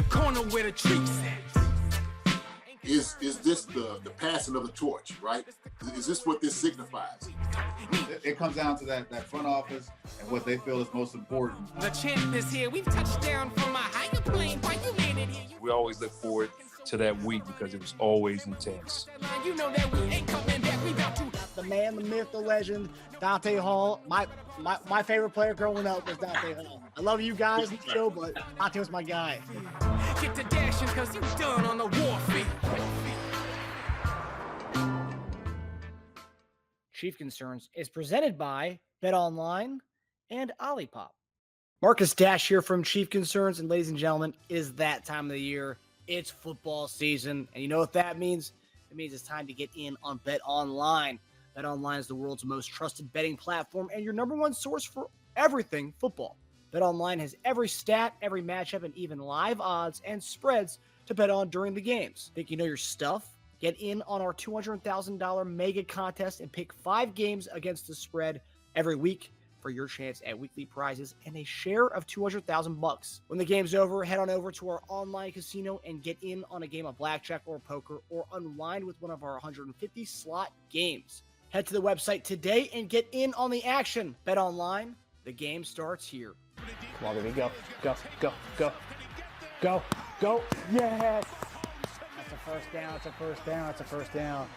corner where the treats at. Is this the passing of the torch, right? Is this what this signifies? It comes down to that front office and what they feel is most important. The champ is here. We've touched down from a higher plane. Why you landed here? We always look forward to that week because it was always intense. You know that we ain't coming back. We got to. The man, the myth, the legend, Dante Hall. My favorite player growing up was Dante Hall. I love you guys in the show, but Dante was my guy. Get to dashing because you done on the warfield. Chief Concerns is presented by BetOnline and Olipop. Marcus Dash here from Chief Concerns, and ladies and gentlemen, it is that time of the year. It's football season, and you know what that means? It means it's time to get in on BetOnline. BetOnline is the world's most trusted betting platform and your number one source for everything football. BetOnline has every stat, every matchup, and even live odds and spreads to bet on during the games. Think you know your stuff? Get in on our $200,000 mega contest and pick 5 games against the spread every week for your chance at weekly prizes and a share of $200,000. When the game's over, head on over to our online casino and get in on a game of blackjack or poker or unwind with one of our 150 slot games. Head to the website today and get in on the action. Bet online. The game starts here. Come on, baby. Go, go, go, go, go, go. Yes. That's a first down. That's a first down. That's a first down.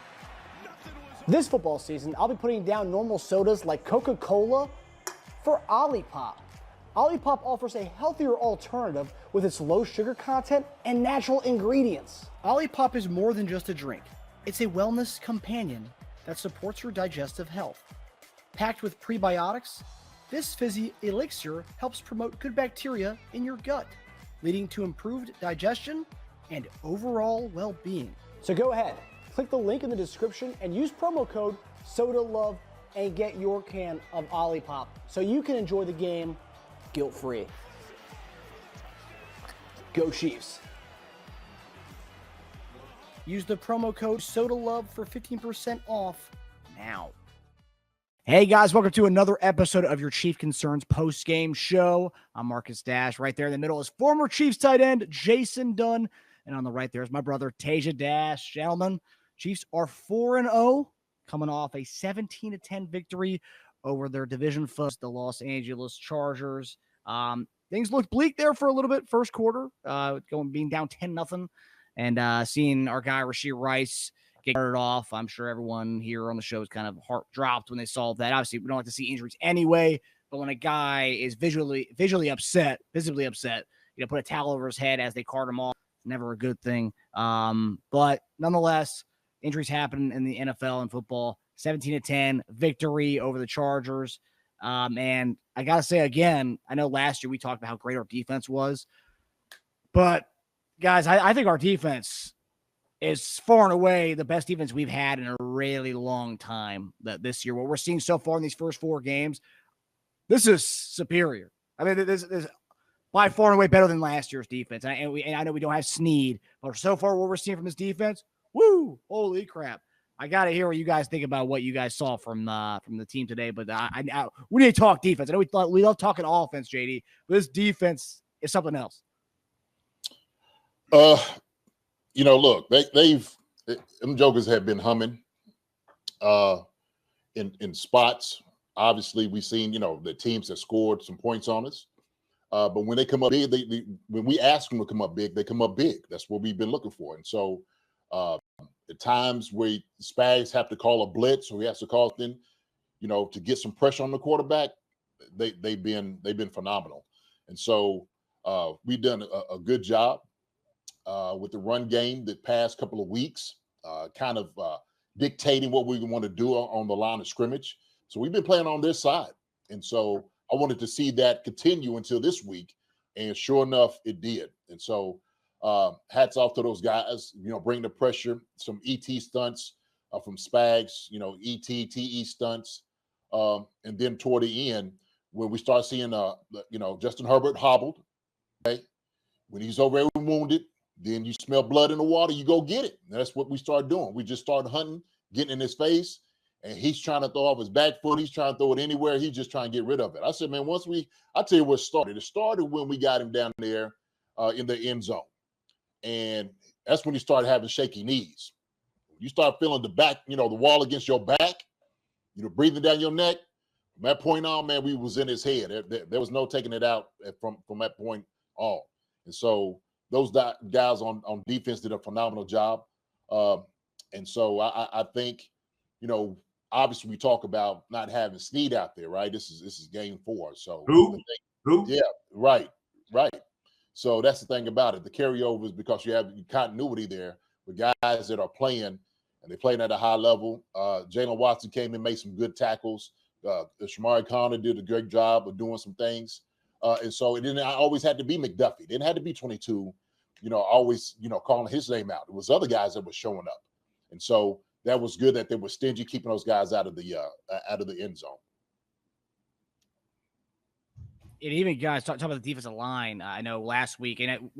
This football season, I'll be putting down normal sodas like Coca-Cola for Olipop. Olipop offers a healthier alternative with its low sugar content and natural ingredients. Olipop is more than just a drink. It's a wellness companion that supports your digestive health. Packed with prebiotics, this fizzy elixir helps promote good bacteria in your gut, leading to improved digestion and overall well-being. So go ahead, click the link in the description and use promo code SODALOVE and get your can of Olipop so you can enjoy the game guilt-free. Go Chiefs. Use the promo code SODALOVE for 15% off now. Hey guys, welcome to another episode of your Chief Concerns post-game show. I'm Marcus Dash. Right there in the middle is former Chiefs tight end Jason Dunn. And on the right there is my brother Teja Dash. Gentlemen, Chiefs are 4-0, coming off a 17-10 victory over their division foes, the Los Angeles Chargers. Things looked bleak there for a little bit first quarter, being down 10-0. And seeing our guy Rashee Rice get started off, I'm sure everyone here on the show is kind of heart dropped when they saw that. Obviously, we don't like to see injuries anyway, but when a guy is visibly upset, put a towel over his head as they cart him off, never a good thing. But nonetheless, injuries happen in the NFL and football. 17-10 victory over the Chargers. And I got to say again, I know last year we talked about how great our defense was, but guys, I think our defense is far and away the best defense we've had in a really long time this year. What we're seeing so far in these first 4 games, this is superior. I mean, this is by far and away better than last year's defense. And I know we don't have Snead, but so far what we're seeing from this defense, woo, holy crap. I got to hear what you guys think about what you guys saw from the team today. But we need to talk defense. I know we love talking offense, JD, but this defense is something else. Look, them jokers have been humming in spots. Obviously, we've seen, the teams have scored some points on us. But when they come up big, when we ask them to come up big, they come up big. That's what we've been looking for. And so at times where Spags have to call a blitz or he has to call something, to get some pressure on the quarterback, they've been phenomenal. And so we've done a good job with the run game the past couple of weeks, kind of dictating what we want to do on the line of scrimmage. So we've been playing on their side. And so I wanted to see that continue until this week. And sure enough, it did. And so hats off to those guys, bring the pressure, some ET stunts from Spags, ET, TE stunts. And then toward the end, when we start seeing, Justin Herbert hobbled, okay? When he's already wounded, then you smell blood in the water, you go get it. And that's what we started doing. We just started hunting, getting in his face, and he's trying to throw off his back foot. He's trying to throw it anywhere. He's just trying to get rid of it. I said, man, I'll tell you what started. It started when we got him down there in the end zone. and that's when you start having shaky knees. You start feeling the back, the wall against your back, breathing down your neck. From that point on, man, we was in his head. There was no taking it out from that point on. And so those guys on defense did a phenomenal job. And so I think, obviously we talk about not having Snead out there, right? This is game 4. So Who? Yeah, right. So that's the thing about it. The carryovers, because you have continuity there with guys that are playing, and they're playing at a high level. Jalen Watson came in, made some good tackles. Shamari Connor did a great job of doing some things. And so it didn't always had to be McDuffie. It didn't have to be 22, always, calling his name out. It was other guys that were showing up. And so that was good that they were stingy, keeping those guys out of the end zone. And even guys talking about the defensive line, I know last week, and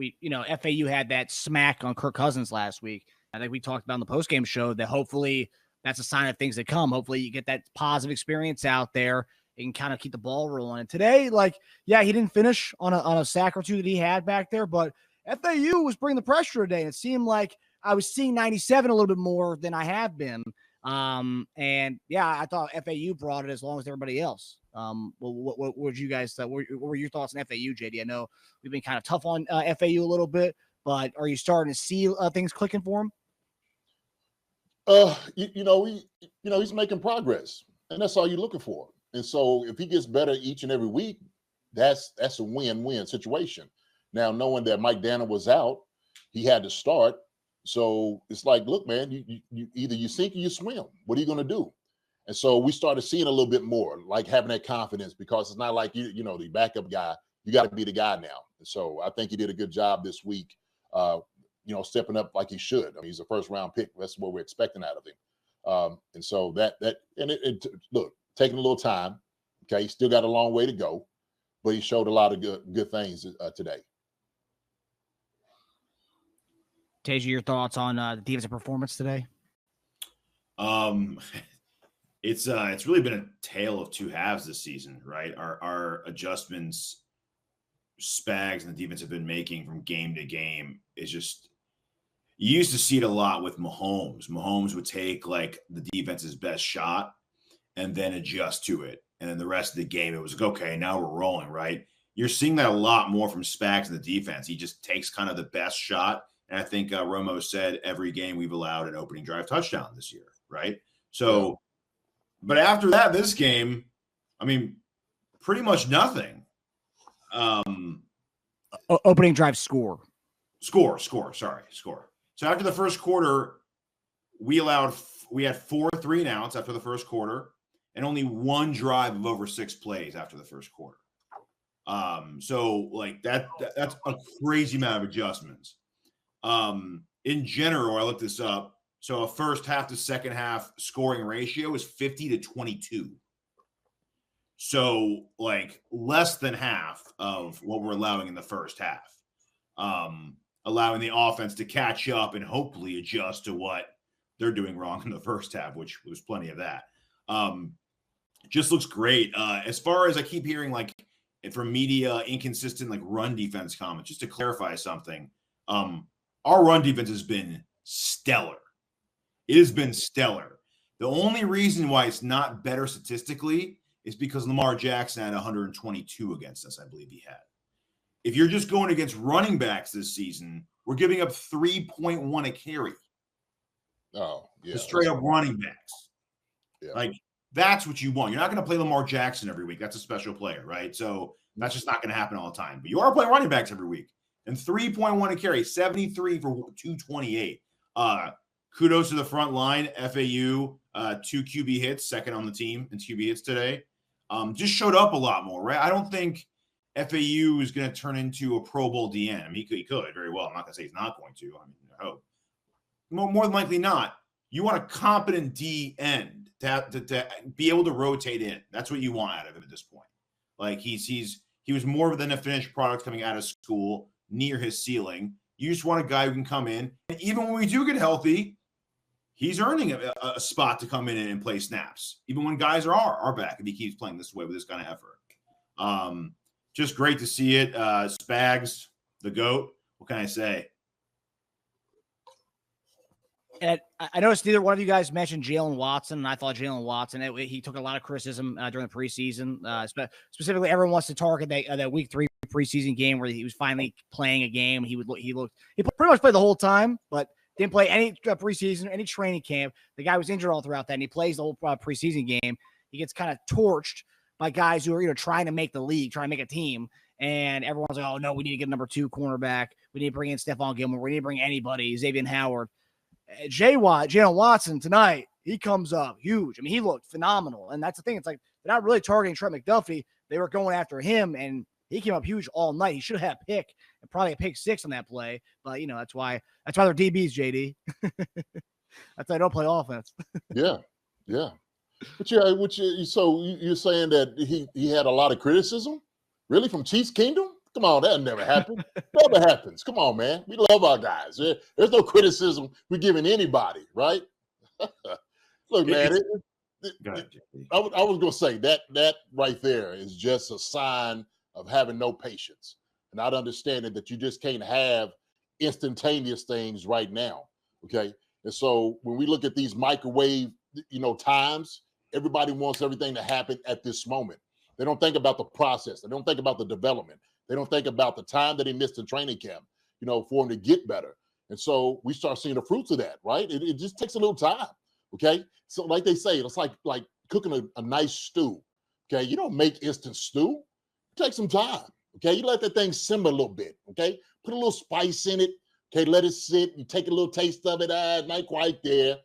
FAU had that smack on Kirk Cousins last week. I think we talked about in the postgame show that hopefully that's a sign of things to come. Hopefully you get that positive experience out there and kind of keep the ball rolling. And today, he didn't finish on a sack or two that he had back there, but FAU was bringing the pressure today. And it seemed like I was seeing 97 a little bit more than I have been. I thought FAU brought it as long as everybody else. What would you guys what were your thoughts on FAU, JD? I know we've been kind of tough on FAU a little bit, but are you starting to see things clicking for him? He's making progress, and that's all you're looking for. And so if he gets better each and every week, that's a win-win situation. Now, knowing that Mike Danner was out, he had to start. So it's like, look, man, you either you sink or you swim. What are you going to do? And so we started seeing a little bit more, like having that confidence, because it's not like the backup guy. You got to be the guy now. And so I think he did a good job this week, stepping up like he should. I mean, he's a first-round pick. That's what we're expecting out of him. And so look, taking a little time. Okay, he's still got a long way to go, but he showed a lot of good things today. Teja, your thoughts on the defensive performance today? It's really been a tale of two halves this season, right? Our adjustments, Spags and the defense have been making from game to game is just, you used to see it a lot with Mahomes. Mahomes would take the defense's best shot and then adjust to it. And then the rest of the game, it was like, okay, now we're rolling, right? You're seeing that a lot more from Spags and the defense. He just takes kind of the best shot. And I think Romo said every game we've allowed an opening drive touchdown this year, right? So, but after that, this game, I mean, pretty much nothing. Opening drive score. Score. So after the first quarter, we had 4 3-and-outs after the first quarter and only one drive of over 6 plays after the first quarter. So that's a crazy amount of adjustments. In general, I looked this up. So a first half to second half scoring ratio is 50-22. So less than half of what we're allowing in the first half, allowing the offense to catch up and hopefully adjust to what they're doing wrong in the first half, which was plenty of that. Just looks great. As far as I keep hearing from media, inconsistent run defense comments, just to clarify something, our run defense has been stellar. It has been stellar. The only reason why it's not better statistically is because Lamar Jackson had 122 against us, I believe he had. If you're just going against running backs this season, we're giving up 3.1 a carry. Oh, yeah. Straight up running backs. Yeah. That's what you want. You're not going to play Lamar Jackson every week. That's a special player, right? So that's just not going to happen all the time. But you are playing running backs every week. And 3.1 a carry, 73 for 228. Kudos to the front line. FAU, 2 QB hits, second on the team in QB hits today. Just showed up a lot more, right? I don't think FAU is going to turn into a Pro Bowl DN. I mean, he could very well. I'm not going to say he's not going to. I mean, I hope. More than likely not. You want a competent D end to be able to rotate in. That's what you want out of him at this point. He was more than a finished product coming out of school, near his ceiling. You just want a guy who can come in. And even when we do get healthy, he's earning a spot to come in and play snaps. Even when guys are back, if he keeps playing this way with this kind of effort. Just great to see it. Spags, the GOAT. What can I say? And I noticed neither one of you guys mentioned Jalen Watson, and I thought Jalen Watson, he took a lot of criticism during the preseason. Specifically, everyone wants to target that week 3 preseason game where he was finally playing a game. He pretty much played the whole time, but didn't play any preseason, any training camp. The guy was injured all throughout that, and he plays the whole preseason game. He gets kind of torched by guys who are trying to make the league, trying to make a team. And everyone's like, oh, no, we need to get a number 2 cornerback. We need to bring in Stephon Gilmore. We need to bring anybody, Xavier Howard. Jalen Watson tonight, he comes up huge. I mean, he looked phenomenal. And that's the thing. It's like they're not really targeting Trent McDuffie. They were going after him, and he came up huge all night. He should have had a pick and probably a pick 6 on that play. But, that's why they're DBs, JD. That's why I don't play offense. Yeah. So you're saying that he had a lot of criticism? Really, from Chiefs Kingdom? Come on, that never happened. Never happens. Come on, man. We love our guys. There's no criticism we're giving anybody, right? Look, man. I was going to say that right there is just a sign of having no patience, not understanding that you just can't have instantaneous things right now. Okay, and so when we look at these microwave, times, everybody wants everything to happen at this moment. They don't think about the process. They don't think about the development. They don't think about the time that he missed in training camp, for him to get better. And so we start seeing the fruits of that, right? It just takes a little time, okay? So like they say, it's like cooking a nice stew, okay? You don't make instant stew. It takes some time, okay? You let that thing simmer a little bit, okay? Put a little spice in it, okay? Let it sit. You take a little taste of it. Not quite there,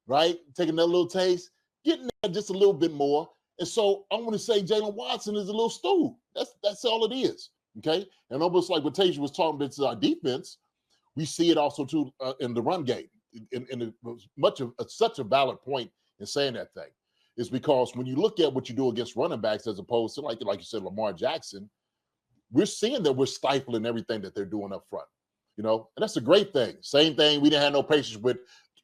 right? Take another little taste. Getting there just a little bit more. And so I want to say Jalen Watson is a little stew. That's all it is. Okay, and almost like what Teja was talking about, our defense, we see it also too in the run game. And such a valid point in saying that thing is because when you look at what you do against running backs as opposed to like you said, Lamar Jackson, we're seeing that we're stifling everything that they're doing up front. And that's a great thing. Same thing. We didn't have no patience with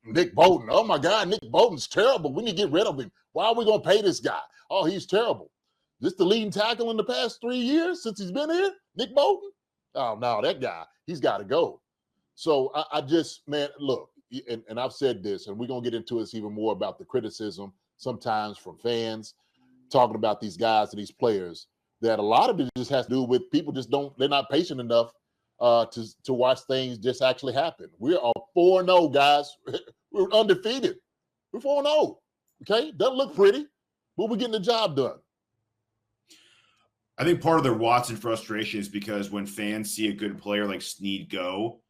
Nick Bolton. Oh my God, Nick Bolton's terrible. We need to get rid of him. Why are we going to pay this guy? Oh, he's terrible. This the leading tackle in the past 3 years since he's been here, Nick Bolton? Oh, no, that guy, he's got to go. So I just, man, look, and I've said this, and we're going to get into this even more about the criticism sometimes from fans talking about these guys and these players, that a lot of it just has to do with people they're not patient enough to watch things just actually happen. We are 4-0, guys. We're undefeated. We're 4-0, okay? Doesn't look pretty, but we're getting the job done. I think part of their Watson frustration is because when fans see a good player like Snead go,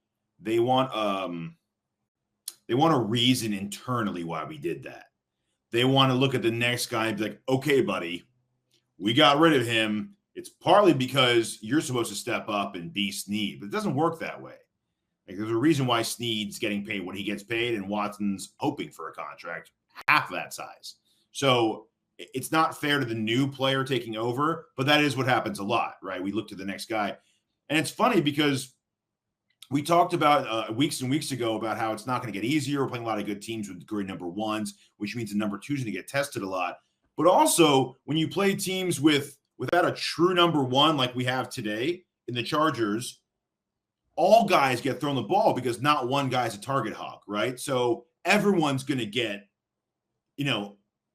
they want a reason internally why we did that. They want to look at the next guy and be like, okay, buddy, we got rid of him. It's partly because you're supposed to step up and be Snead, but it doesn't work that way. Like, there's a reason why Snead's getting paid what he gets paid and Watson's hoping for a contract half that size. So it's not fair to the new player taking over, but that is what happens a lot, right? We look to the next guy. And it's funny because we talked about weeks and weeks ago about how it's not going to get easier. We're playing a lot of good teams with great number 1s, which means the number 2s going to get tested a lot. But also, when you play teams without a true number 1 like we have today in the Chargers, all guys get thrown the ball because not one guy's a target hog, right? So everyone's going to get,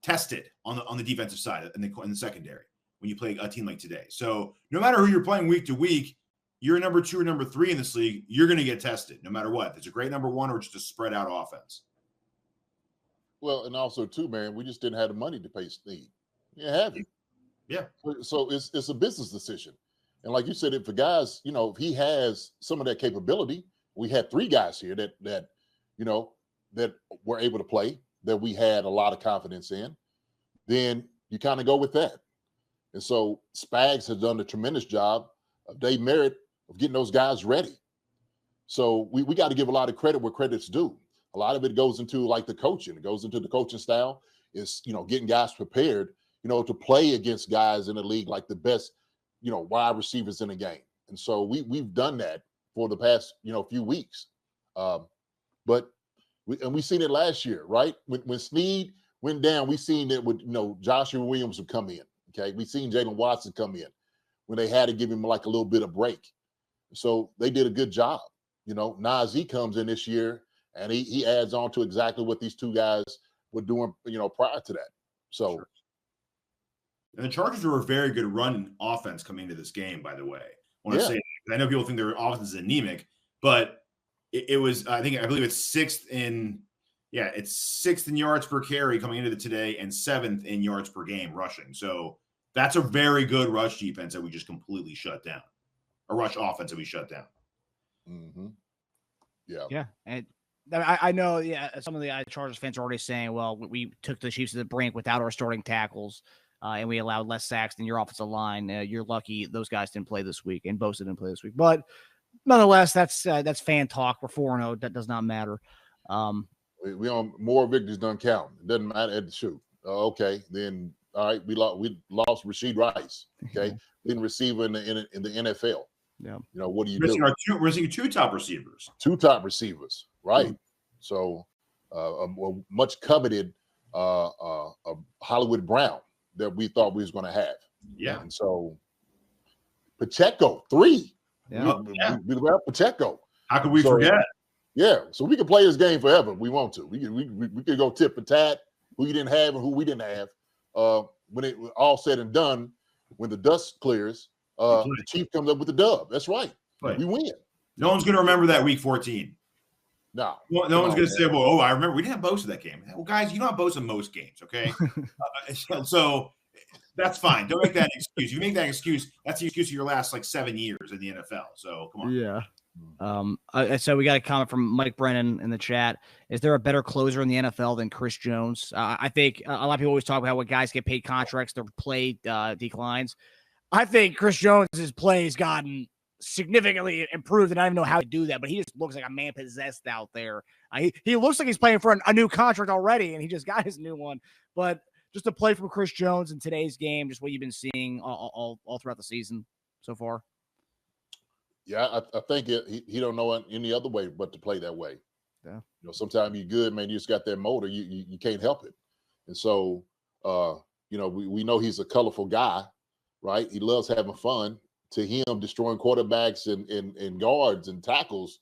tested on the defensive side in the secondary when you play a team like today. So no matter who you're playing week to week, you're number 2 or number 3 in this league, you're going to get tested no matter what. It's a great number 1 or just a spread out offense. Well, and also too, man, we just didn't have the money to pay Snead. You have it. Yeah. So it's a business decision. And like you said, if the guys, if he has some of that capability, we had 3 guys here that were able to play, that we had a lot of confidence in, then you kind of go with that. And so Spags has done a tremendous job of Dave Merritt of getting those guys ready. So we got to give a lot of credit where credit's due. A lot of it goes into like the coaching. It goes into the coaching style. Is getting guys prepared, to play against guys in the league like the best, wide receivers in the game. And so we've done that for the past, few weeks. But we've seen it last year, right? When Snead went down, we seen it with, Joshua Williams would come in. Okay. We seen Jalen Watson come in when they had to give him like a little bit of break. So they did a good job. Najee comes in this year And he adds on to exactly what these two guys were doing, prior to that. So, Sure. And the Chargers were a very good run offense coming into this game, by the way. I want to say, I know people think their offense is anemic, but it was, I believe it's sixth in yards per carry coming into today and seventh in yards per game rushing. So that's a very good rush defense that we just completely shut down. A rush offense that we shut down. Mm-hmm. Yeah. Yeah. And I know, some of the Chargers fans are already saying, well, we took the Chiefs to the brink without our starting tackles, and we allowed less sacks than your offensive line. You're lucky those guys didn't play this week, and Bosa didn't play this week. But nonetheless, that's fan talk. We're 4-0. That does not matter. We on more victories don't count. It doesn't matter at the shoot. Okay, then all right, we lost Rashee Rice. Okay, leading receiver in the NFL. Yeah. What do you do? We're missing two top receivers. Two top receivers, right? Mm-hmm. So a much coveted Hollywood Brown that we thought we was going to have. Yeah. And so Pacheco, 3. Yeah. We have Pacheco. How could we forget? Yeah. So we can play this game forever if we want to. We could go tit for tat, who you didn't have and who we didn't have. When it was all said and done, when the dust clears, the Chief comes up with the dub. That's right. We win. No one's going to remember that week 14. No one's going to say, well, I remember we didn't have Bosa that game. Well, guys, you don't have Bosa most games, okay? So that's fine. Don't make that an excuse. You make that excuse, that's the excuse of your last 7 years in the NFL. So come on. Yeah. So we got a comment from Mike Brennan in the chat. Is there a better closer in the NFL than Chris Jones? I think a lot of people always talk about when guys get paid contracts, their play declines. I think Chris Jones's play has gotten significantly improved, and I don't even know how to do that, but he just looks like a man possessed out there. He looks like he's playing for a new contract already, and he just got his new one. But just to play from Chris Jones in today's game, just what you've been seeing all throughout the season so far. Yeah, I think he don't know any other way but to play that way. Yeah. Sometimes you're good, man. You just got that motor. You can't help it. And so, we know he's a colorful guy, right? He loves having fun. To him, destroying quarterbacks and guards and tackles,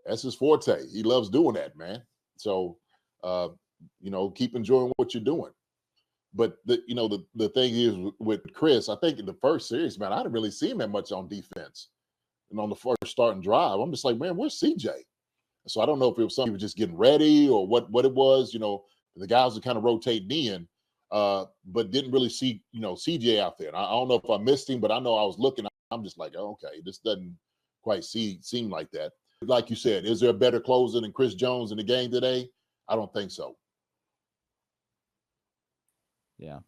that's his forte. He loves doing that, man. So, keep enjoying what you're doing. But the thing is with Chris, I think in the first series, man, I didn't really see him that much on defense. And on the first starting drive, I'm just like, man, where's CJ? So I don't know if it was something he was just getting ready or what it was. The guys are kind of rotating in, but didn't really see, CJ out there. And I don't know if I missed him, but I know I was looking. I'm just like, oh, okay, this doesn't quite seem like that. Like you said, is there a better closer than Chris Jones in the game today? I don't think so. Yeah.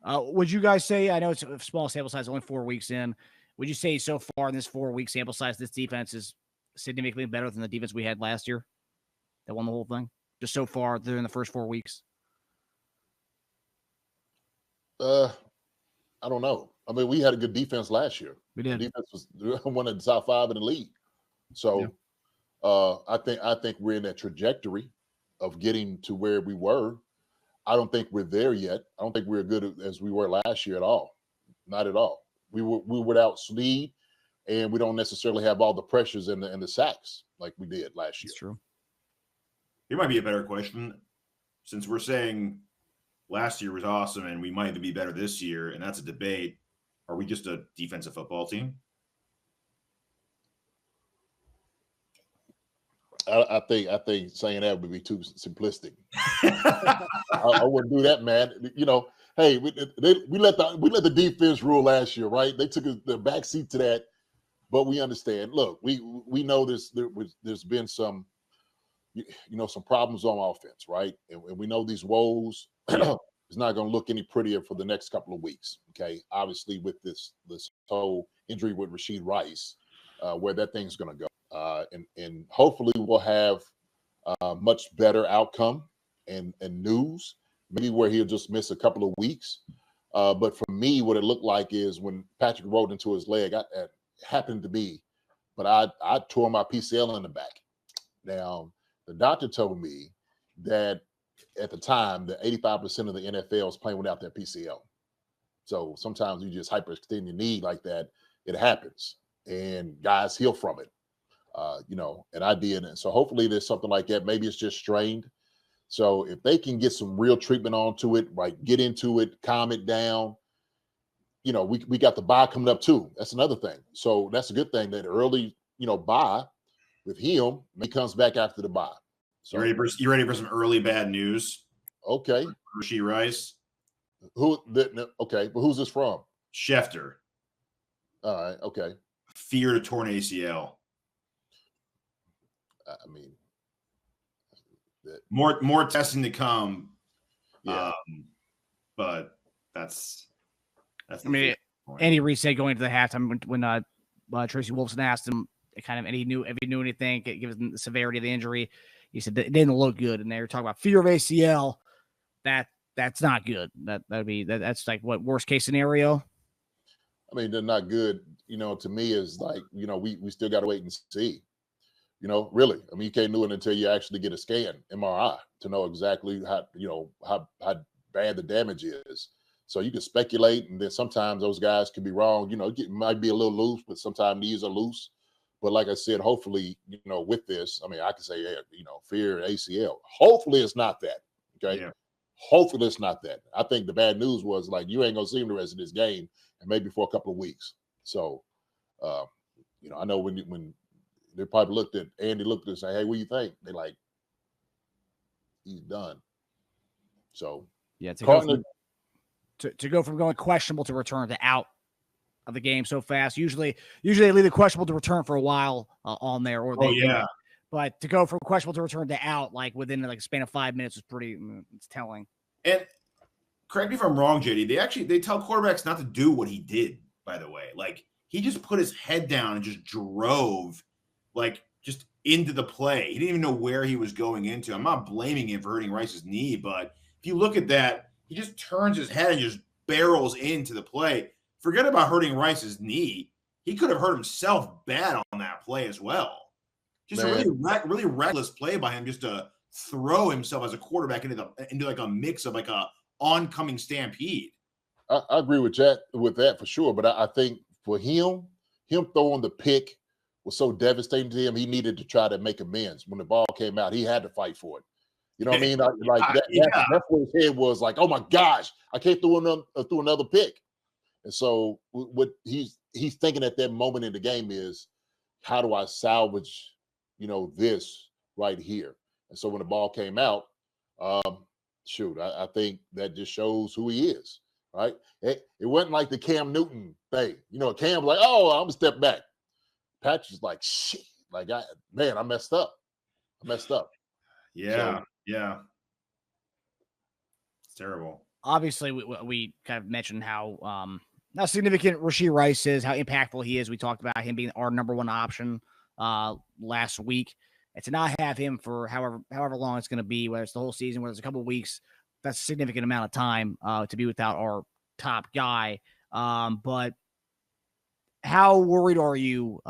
Would you guys say, I know it's a small sample size, only 4 weeks in, would you say so far in this 4-week sample size, this defense is significantly better than the defense we had last year that won the whole thing? Just so far during the first 4 weeks? I don't know. I mean, we had a good defense last year. We did. The defense was one of the top 5 in the league. So I think we're in that trajectory of getting to where we were. I don't think we're there yet. I don't think we're good as we were last year at all. Not at all. We were without Snead, and we don't necessarily have all the pressures and the sacks like we did last year. That's true. Here might be a better question, since we're saying last year was awesome and we might even be better this year, and that's a debate. Are we just a defensive football team? I think saying that would be too simplistic. I wouldn't do that, man. Hey, we let the defense rule last year, right? They took the back seat to that, but we understand. Look, we know there's been some, some problems on offense, right? And we know these woes is not going to look any prettier for the next couple of weeks. Okay, obviously with this whole injury with Rashee Rice, where that thing's going to go, and hopefully we'll have much better outcome and news. Maybe where he'll just miss a couple of weeks. But for me, what it looked like is when Patrick rolled into his leg, it happened to be, but I tore my PCL in the back. Now, the doctor told me that at the time, that 85% of the NFL is playing without their PCL. So sometimes you just hyperextend your knee like that. It happens, and guys heal from it. and I did. And so hopefully there's something like that. Maybe it's just strained. So if they can get some real treatment onto it, right, get into it, calm it down. We got the bye coming up too. That's another thing. So that's a good thing that early, bye with him, he comes back after the bye. So You ready for some early bad news? Okay. Rashee Rice. Okay, but who's this from? Schefter. All right, okay. Feared torn ACL. I mean, more testing to come. Yeah. But that's. I mean, Andy Reid said going into the halftime when Tracy Wolfson asked him if he knew anything, given the severity of the injury, he said it didn't look good, and they were talking about fear of ACL. That's not good. That's like what worst case scenario. I mean, they're not good. To me is like we still got to wait and see. Really. I mean, you can't do it until you actually get a scan, MRI, to know exactly how bad the damage is. So you can speculate, and then sometimes those guys can be wrong. It might be a little loose, but sometimes knees are loose. But like I said, hopefully, with this, I mean, I can say, fear ACL. Hopefully it's not that. Okay. Yeah. Hopefully it's not that. I think the bad news was like, you ain't going to see him the rest of this game and maybe for a couple of weeks. So, I know when they probably Andy looked at it and said, hey, what do you think? They're like, he's done. So, yeah, to go from going questionable to return to out of the game so fast. Usually they leave the questionable to return for a while on there. But to go from questionable to return to out, like within like a span of 5 minutes, is it's telling. And correct me if I'm wrong, JD. They tell quarterbacks not to do what he did, by the way. Like, he just put his head down and just drove, like, just into the play. He didn't even know where he was going into. I'm not blaming him for hurting Rice's knee, but if you look at that, he just turns his head and just barrels into the play. Forget about hurting Rice's knee. He could have hurt himself bad on that play as well. Just a really reckless play by him, just to throw himself as a quarterback into like a mix of like a oncoming stampede. I agree with that for sure. But I think for him throwing the pick was so devastating to him. He needed to try to make amends. When the ball came out, he had to fight for it. You know what I mean? That's where his head was like, oh my gosh, I can't throw another pick. And so what he's thinking at that moment in the game is, how do I salvage, this right here? And so when the ball came out, I think that just shows who he is, right? It wasn't like the Cam Newton thing. Cam was like, oh, I'm gonna step back. Patrick's like, shit, like I messed up. Yeah. Yeah. It's terrible. Obviously, we kind of mentioned how significant Rashee Rice is, how impactful he is. We talked about him being our number one option last week. And to not have him for however long it's going to be, whether it's the whole season, whether it's a couple of weeks, that's a significant amount of time to be without our top guy. But how worried are you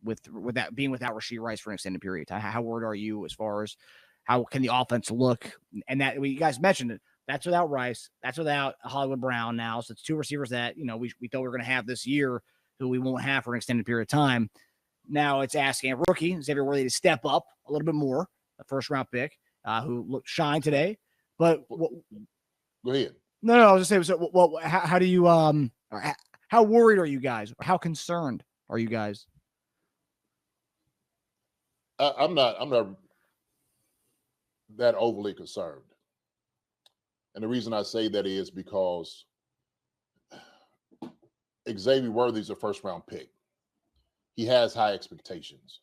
with that being without Rashee Rice for an extended period of time? How worried are you as far as how can the offense look? And that you guys mentioned it. That's without Rice. That's without Hollywood Brown now. So it's two receivers that, we thought we were going to have this year who we won't have for an extended period of time. Now it's asking a rookie, Xavier Worthy, to step up a little bit more, a first-round pick, who shined today. But go ahead. No, I was just saying, how do you how worried are you guys? Or how concerned are you guys? I'm not that overly concerned. And the reason I say that is because Xavier Worthy's a first-round pick. He has high expectations.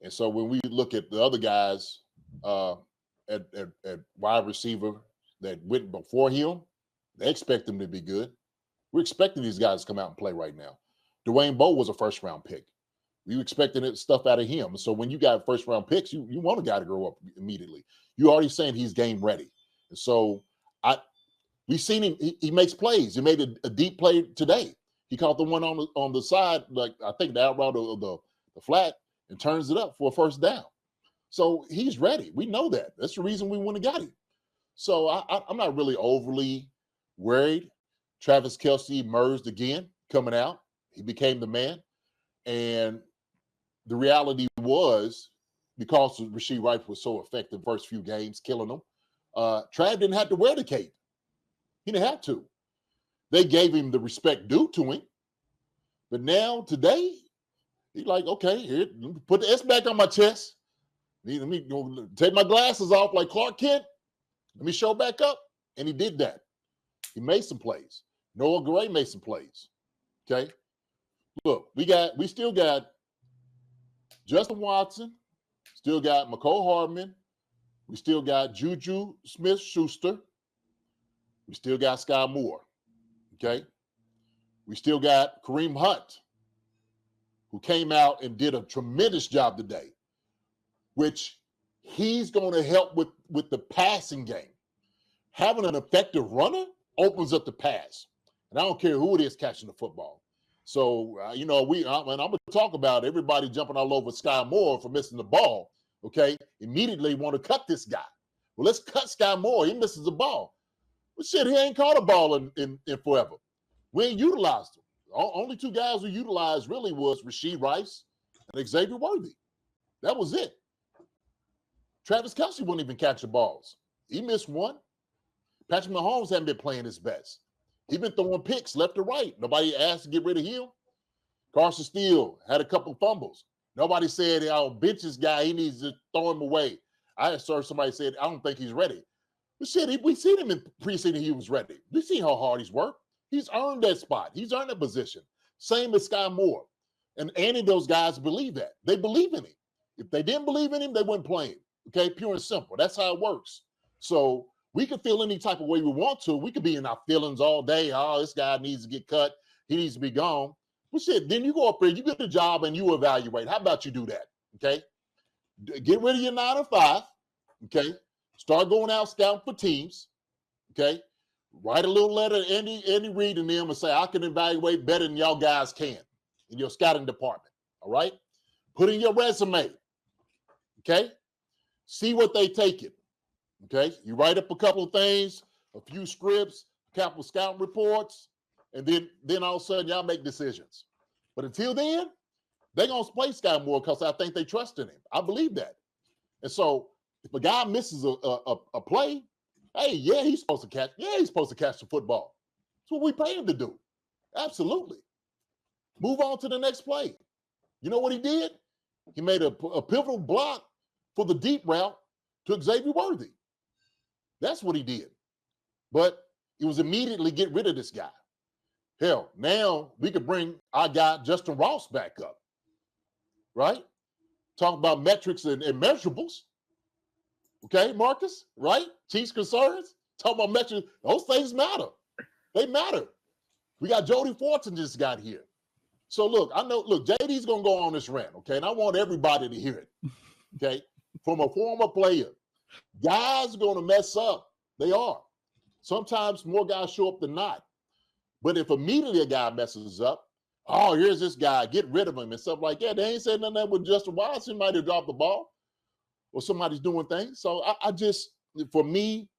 And so when we look at the other guys at wide receiver that went before him, they expect him to be good. We're expecting these guys to come out and play right now. Dwayne Bowe was a first-round pick. We were expecting stuff out of him. So when you got first-round picks, you want a guy to grow up immediately. You're already saying he's game ready. And so we've seen him. He makes plays. He made a deep play today. He caught the one on the side, like I think the out route of the flat, and turns it up for a first down. So he's ready. We know that. That's the reason we went and got him. So I'm not really overly worried. Travis Kelce emerged again coming out. He became the man. And the reality was, because Rashee Rice was so effective first few games, killing them, Trav didn't have to wear the cape. He didn't have to. They gave him the respect due to him. But now, today, he's like, okay, here, put the S back on my chest. Let me take my glasses off like Clark Kent. Let me show back up. And he did that. He made some plays. Noah Gray made some plays. Okay. Look, we still got Justin Watson, still got McCole Hardman, we still got Juju Smith-Schuster, we still got Sky Moore. Okay. We still got Kareem Hunt, who came out and did a tremendous job today, which he's going to help with the passing game. Having an effective runner opens up the pass. And I don't care who it is catching the football. So, I'm going to talk about everybody jumping all over Sky Moore for missing the ball, okay? Immediately want to cut this guy. Well, let's cut Sky Moore. He misses the ball. Well, shit, he ain't caught a ball in forever. We ain't utilized him. Only two guys we utilized really was Rashee Rice and Xavier Worthy. That was it. Travis Kelce wouldn't even catch the balls. He missed one. Patrick Mahomes hasn't been playing his best. He's been throwing picks left to right. Nobody asked to get rid of him. Carson Steele had a couple fumbles. Nobody said, bench this guy. He needs to throw him away. I saw somebody said, I don't think he's ready. But shit, we seen him in preseason. He was ready. We see how hard he's worked. He's earned that spot. He's earned that position. Same as Sky Moore. And any of those guys believe that. They believe in him. If they didn't believe in him, they wouldn't play him. Okay, pure and simple. That's how it works. So we can feel any type of way we want to. We could be in our feelings all day. Oh, this guy needs to get cut. He needs to be gone. Well, shit, then you go up there, you get the job, and you evaluate. How about you do that? Okay? Get rid of your 9 and 5. Okay? Start going out scouting for teams. Okay? Write a little letter to Andy Reid and them and say, I can evaluate better than y'all guys can in your scouting department. All right? Put in your resume. Okay? See what they take it. Okay? You write up a couple of things, a few scripts, a couple of scouting reports, and then all of a sudden y'all make decisions. But until then, they're going to play Sky Moore because I think they trust in him. I believe that. And so if a guy misses a play, hey, yeah, he's supposed to catch. Yeah, he's supposed to catch the football. That's what we pay him to do. Absolutely. Move on to the next play. You know what he did? He made a pivotal block for the deep route to Xavier Worthy. That's what he did. But it was immediately get rid of this guy. Hell, now we could bring our guy Justin Ross back up, right? Talk about metrics and measurables. Okay, Marcus, right? Chiefs concerns. Talk about metrics. Those things matter. They matter. We got Jody Fortson just got here. So look, JD's going to go on this rant, okay? And I want everybody to hear it, okay? From a former player, guys are going to mess up. They are. Sometimes more guys show up than not. But if immediately a guy messes up, oh, here's this guy, get rid of him and stuff like that. They ain't said nothing with Justin Watson. Might have dropped the ball or somebody's doing things. So I just, for me,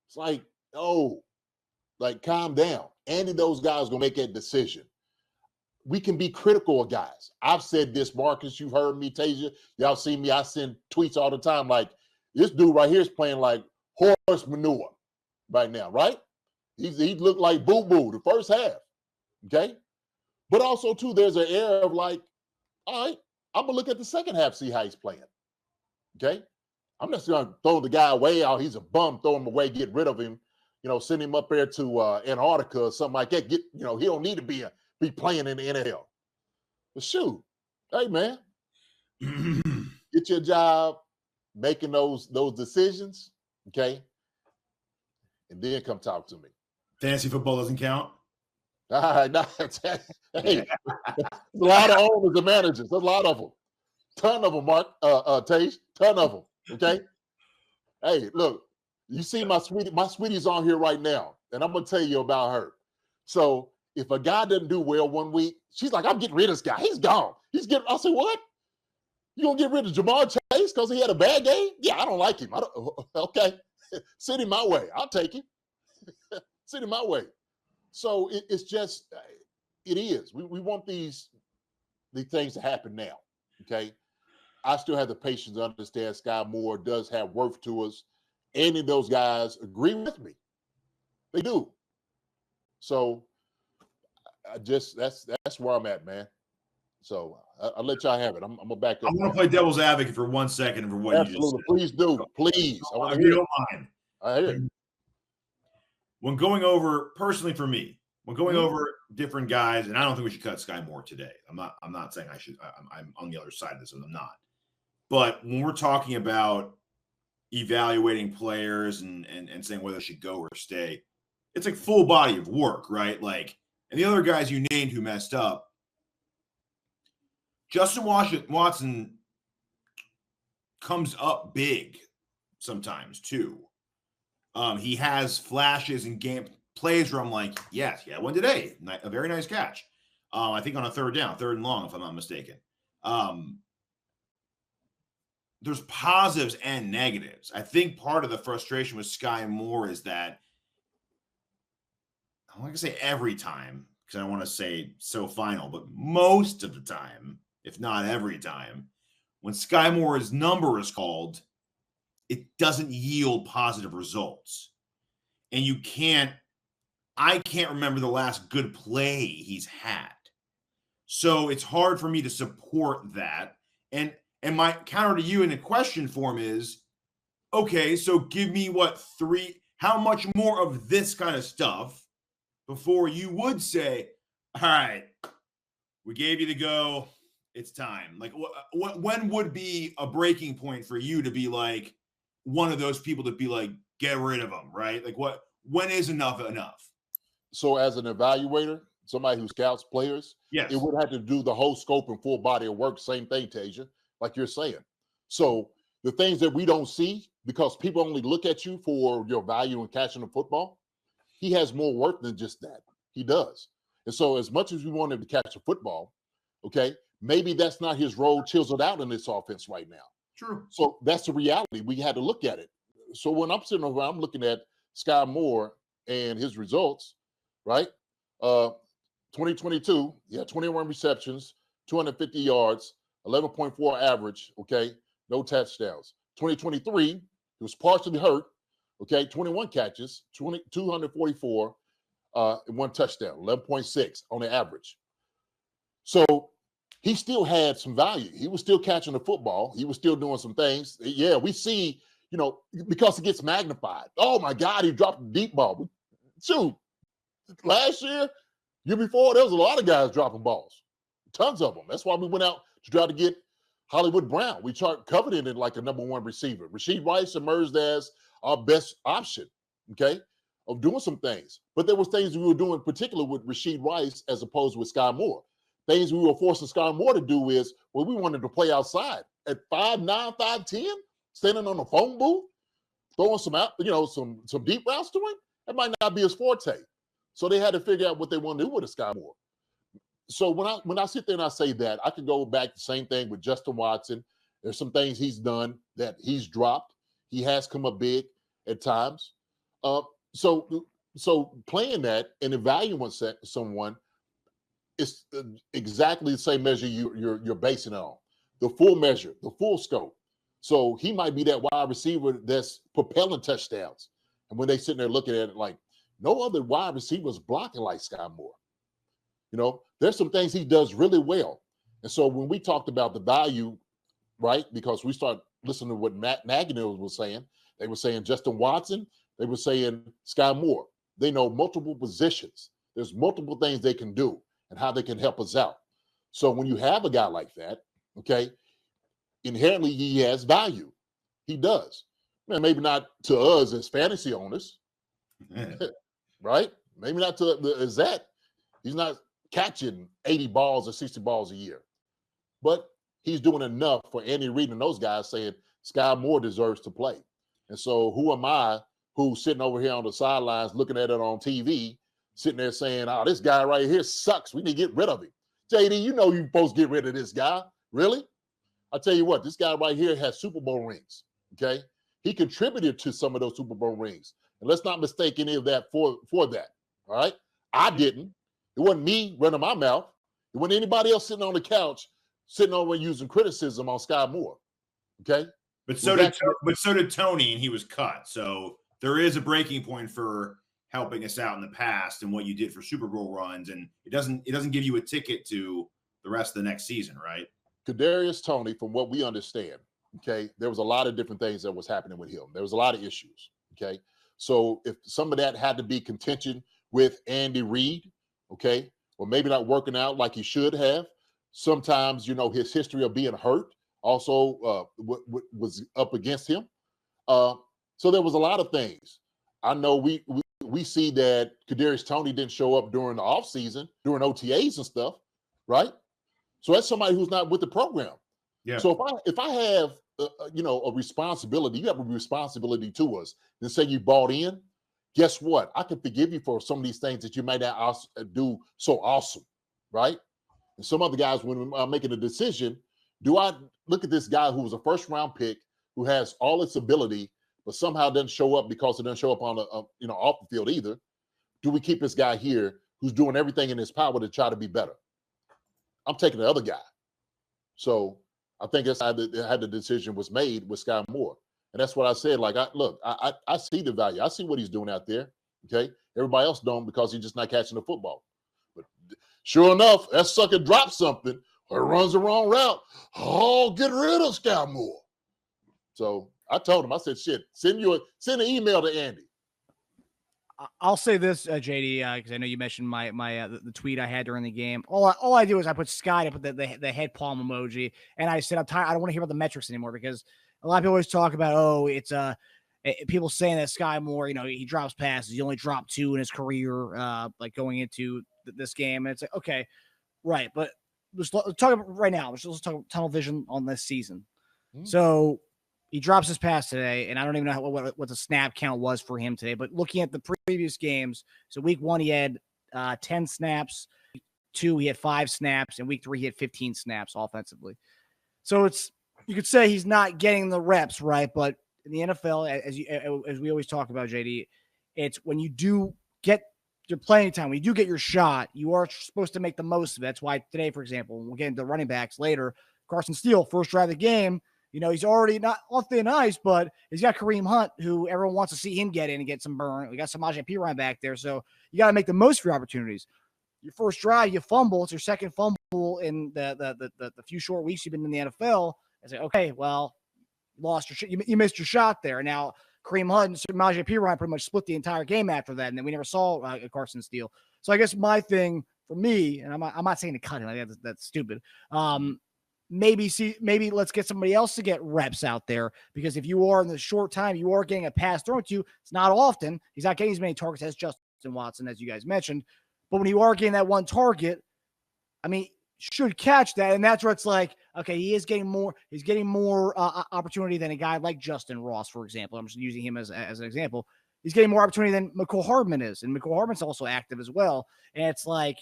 it's like, calm down. Any of those guys going to make that decision. We can be critical of guys. I've said this, Marcus, you've heard me, Teja. Y'all see me. I send tweets all the time like, this dude right here is playing like horse manure right now, right? He looked like boo-boo the first half, okay? But also, too, there's an air of like, all right, I'm going to look at the second half, see how he's playing, okay? I'm not going to throw the guy away. Oh, he's a bum, throw him away, get rid of him, send him up there to Antarctica or something like that. He don't need to be playing in the NFL. But shoot, hey, man, get your job making those decisions, okay? And then come talk to me. Fantasy football doesn't count. All right, hey, a lot of owners and managers. There's a lot of them. Ton of them, Mark, Tage. Ton of them. Okay. Hey, look, you see my sweetie's on here right now, and I'm gonna tell you about her. So if a guy doesn't do well one week, she's like, I'm getting rid of this guy. He's gone. I said, what? You gonna get rid of Jamar Chase because he had a bad game? Yeah, I don't like him. Okay. Send him my way. I'll take him. Send him my way. So it's just, it is. We want these things to happen now. Okay. I still have the patience to understand Sky Moore does have worth to us. Any of those guys agree with me. They do. So that's where I'm at, man. So I'll let y'all have it. I'm gonna back up. I'm gonna play devil's advocate for 1 second for what you just Absolutely. said. Please do. Please. I want to If you hear it. don't mind. I hear it. When going over, personally for me, when going over different guys, and I don't think we should cut Sky Moore today. I'm not saying I should. I'm on the other side of this, and I'm not. But when we're talking about evaluating players and saying whether they should go or stay, it's like full body of work, right? Like, and the other guys you named who messed up, Justin Watson comes up big sometimes too. He has flashes and game plays where I'm like, yes, yeah, one today, a very nice catch. I think on a third and long, if I'm not mistaken. There's positives and negatives. I think part of the frustration with Sky Moore is that I'm not going to say every time because I don't want to say so final, but most of the time, if not every time, when Sky Moore's number is called, it doesn't yield positive results. And I can't remember the last good play he's had. So it's hard for me to support that. And my counter to you in a question form is, okay, so give me how much more of this kind of stuff before you would say, all right, we gave you the go, it's time. Like, when would be a breaking point for you to be like one of those people to be like, get rid of them, right? Like, when is enough enough? So as an evaluator, somebody who scouts players, yes, it would have to do the whole scope and full body of work. Same thing, Teja, like you're saying. So the things that we don't see, because people only look at you for your value in catching the football, he has more work than just that. He does. And so as much as we want him to catch a football, okay, maybe that's not his role chiseled out in this offense right now. True. So that's the reality. We had to look at it. So when I'm sitting over, I'm looking at Sky Moore and his results, right? 2022, 21 receptions, 250 yards, 11.4 average, okay? No touchdowns. 2023, he was partially hurt, okay? 21 catches, 244, and 1 touchdown, 11.6 on the average. So he still had some value. He was still catching the football. He was still doing some things. Yeah, we see, because it gets magnified. Oh, my God, he dropped a deep ball. Shoot, last year before, there was a lot of guys dropping balls, tons of them. That's why we went out to try to get Hollywood Brown. We coveted it like a number 1 receiver. Rashee Rice emerged as our best option, okay, of doing some things. But there was things we were doing, particularly with Rashee Rice as opposed with Sky Moore. Things we were forcing Sky Moore to do is, we wanted to play outside at 5'9", 5'10", standing on the phone booth, throwing some out, some deep routes to him. That might not be his forte. So they had to figure out what they want to do with a Sky Moore. So when I sit there and I say that, I can go back to the same thing with Justin Watson. There's some things he's done that he's dropped. He has come up big at times. So playing that and evaluating someone is exactly the same measure you're basing it on. The full measure, the full scope. So he might be that wide receiver that's propelling touchdowns. And when they sitting there looking at it like, no other wide receiver is blocking like Sky Moore. There's some things he does really well. And so when we talked about the value, right, because we start listening to what Matt Naganil was saying, they were saying Justin Watson, they were saying Sky Moore. They know multiple positions. There's multiple things they can do and how they can help us out. So when you have a guy like that, okay, inherently he has value. He does. Maybe not to us as fantasy owners, right? Maybe not as that. He's not catching 80 balls or 60 balls a year. But he's doing enough for Andy Reid and those guys saying Sky Moore deserves to play. And so who am I who's sitting over here on the sidelines looking at it on TV, sitting there saying, oh, this guy right here sucks. We need to get rid of him. JD, you're supposed to get rid of this guy. Really? I tell you what, this guy right here has Super Bowl rings, okay? He contributed to some of those Super Bowl rings. And let's not mistake any of that for that, all right? I didn't. It wasn't me running my mouth. It wasn't anybody else sitting on the couch sitting over using criticism on Sky Moore. Okay. But so did Tony, and he was cut. So there is a breaking point for helping us out in the past and what you did for Super Bowl runs, and it doesn't give you a ticket to the rest of the next season, right? Kadarius Toney, from what we understand, okay, there was a lot of different things that was happening with him. There was a lot of issues. Okay. So if some of that had to be contention with Andy Reid, okay, or maybe not working out like he should have. Sometimes, his history of being hurt also was up against him. So there was a lot of things. I know we see that Kadarius Toney didn't show up during the offseason, during OTAs and stuff, right? So that's somebody who's not with the program. Yeah. So if I have a responsibility, you have a responsibility to us. Then say you bought in. Guess what? I can forgive you for some of these things that you might not do so awesome, right? And some other guys, when I'm making a decision, do I look at this guy who was a first-round pick, who has all its ability, but somehow doesn't show up because it doesn't show up on off the field either? Do we keep this guy here who's doing everything in his power to try to be better? I'm taking the other guy. So I think that's how the decision was made with Sky Moore. And that's what I said. Like, I see the value. I see what he's doing out there. Okay. Everybody else don't, because he's just not catching the football. But sure enough, that sucker drops something or runs the wrong route. Oh, get rid of Sky Moore. So I told him, I said, shit, send an email to Andy. I'll say this, JD, because I know you mentioned my the tweet I had during the game. All I do is I put Sky, I put the head palm emoji, and I said, I'm tired. I don't want to hear about the metrics anymore, because a lot of people always talk about, it's people saying that Sky Moore, he drops passes. He only dropped 2 in his career, like going into this game. And it's like, okay, right. But let's talk about right now. Let's talk tunnel vision on this season. So he drops his pass today, and I don't even know what the snap count was for him today. But looking at the previous games, so week 1, he had 10 snaps. 2, he had 5 snaps. And week 3, he had 15 snaps offensively. So you could say he's not getting the reps, right? But in the NFL, as we always talk about, JD, it's when you do get your playing time, when you do get your shot, you are supposed to make the most of it. That's why today, for example, we'll get into running backs later. Carson Steele, first drive of the game, he's already not off thin ice, but he's got Kareem Hunt, who everyone wants to see him get in and get some burn. We got Samaje Perine back there, so you got to make the most of your opportunities. Your first drive, you fumble. It's your second fumble in the few short weeks you've been in the NFL. I say, okay, well, you missed your shot there. Now, Kareem Hunt and Samaje Perine pretty much split the entire game after that, and then we never saw Carson Steele. So I guess my thing for me, and I'm not saying to cut him, that's stupid. Maybe let's get somebody else to get reps out there, because if you are in the short time, you are getting a pass thrown to you. It's not often. He's not getting as many targets as Justin Watson, as you guys mentioned. But when you are getting that one target, I mean, should catch that. And that's where it's like, okay, he's getting more opportunity than a guy like Justin Ross, for example. I'm just using him as an example. He's getting more opportunity than McCole Hardman is. And McCole Hardman's also active as well. And it's like,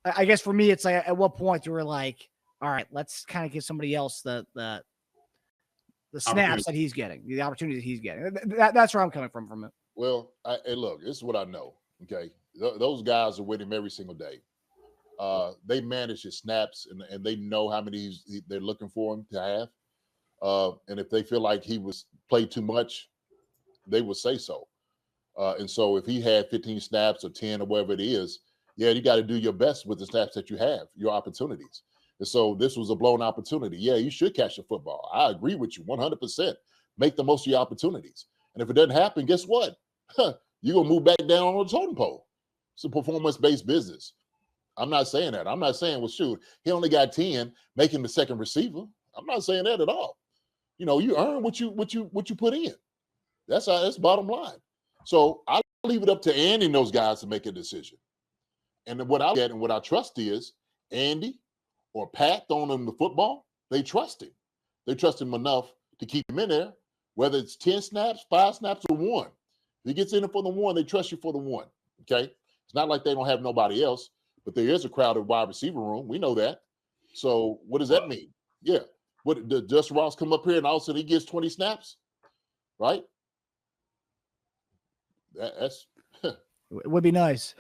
I guess for me, it's like, at what point you were like, all right, let's kind of give somebody else the snaps that he's getting, the opportunity that he's getting. That's where I'm coming from it. Well, look, this is what I know. Okay. Those guys are with him every single day. They manage his snaps, and they know how many they're looking for him to have. And if they feel like he was played too much, they would say so. And so if he had 15 snaps or 10 or whatever it is, yeah, you got to do your best with the snaps that you have, your opportunities. And so this was a blown opportunity. Yeah, you should catch the football. I agree with you 100%. Make the most of your opportunities. And if it doesn't happen, guess what? You're going to move back down on the totem pole. It's a performance-based business. I'm not saying that. I'm not saying, well, shoot, he only got 10, making the second receiver. I'm not saying that at all. You earn what you put in. That's bottom line. So I leave it up to Andy and those guys to make a decision. And what I get and what I trust is Andy or Pat throwing them the football, they trust him. They trust him enough to keep him in there, whether it's 10 snaps, 5 snaps, or 1. If he gets in it for the 1, they trust you for the 1. Okay? It's not like they don't have nobody else, but there is a crowded wide receiver room. We know that. So what does that mean? Yeah. What does Justin Ross come up here and all of a sudden he gets 20 snaps? Right? That's it would be nice.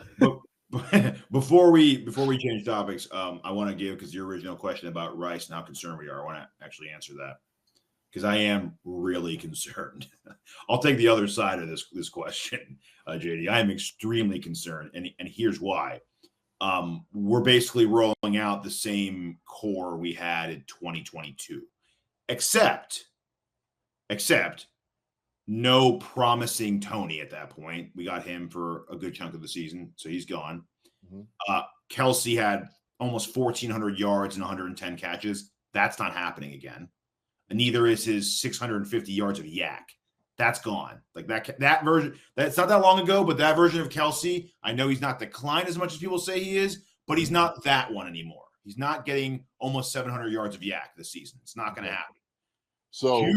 before we change topics, I want to give, because your original question about Rice and how concerned we are, I want to actually answer that, because I am really concerned. I'll take the other side of this question, JD. I am extremely concerned, and here's why. We're basically rolling out the same core we had in 2022, except no promising Tony at that point. We got him for a good chunk of the season, so he's gone. Mm-hmm. Kelsey had almost 1,400 yards and 110 catches. That's not happening again. And neither is his 650 yards of yak. That's gone. Like that version, that's not that long ago, but that version of Kelsey, I know he's not declined as much as people say he is, but he's not that one anymore. He's not getting almost 700 yards of yak this season. It's not going to happen. So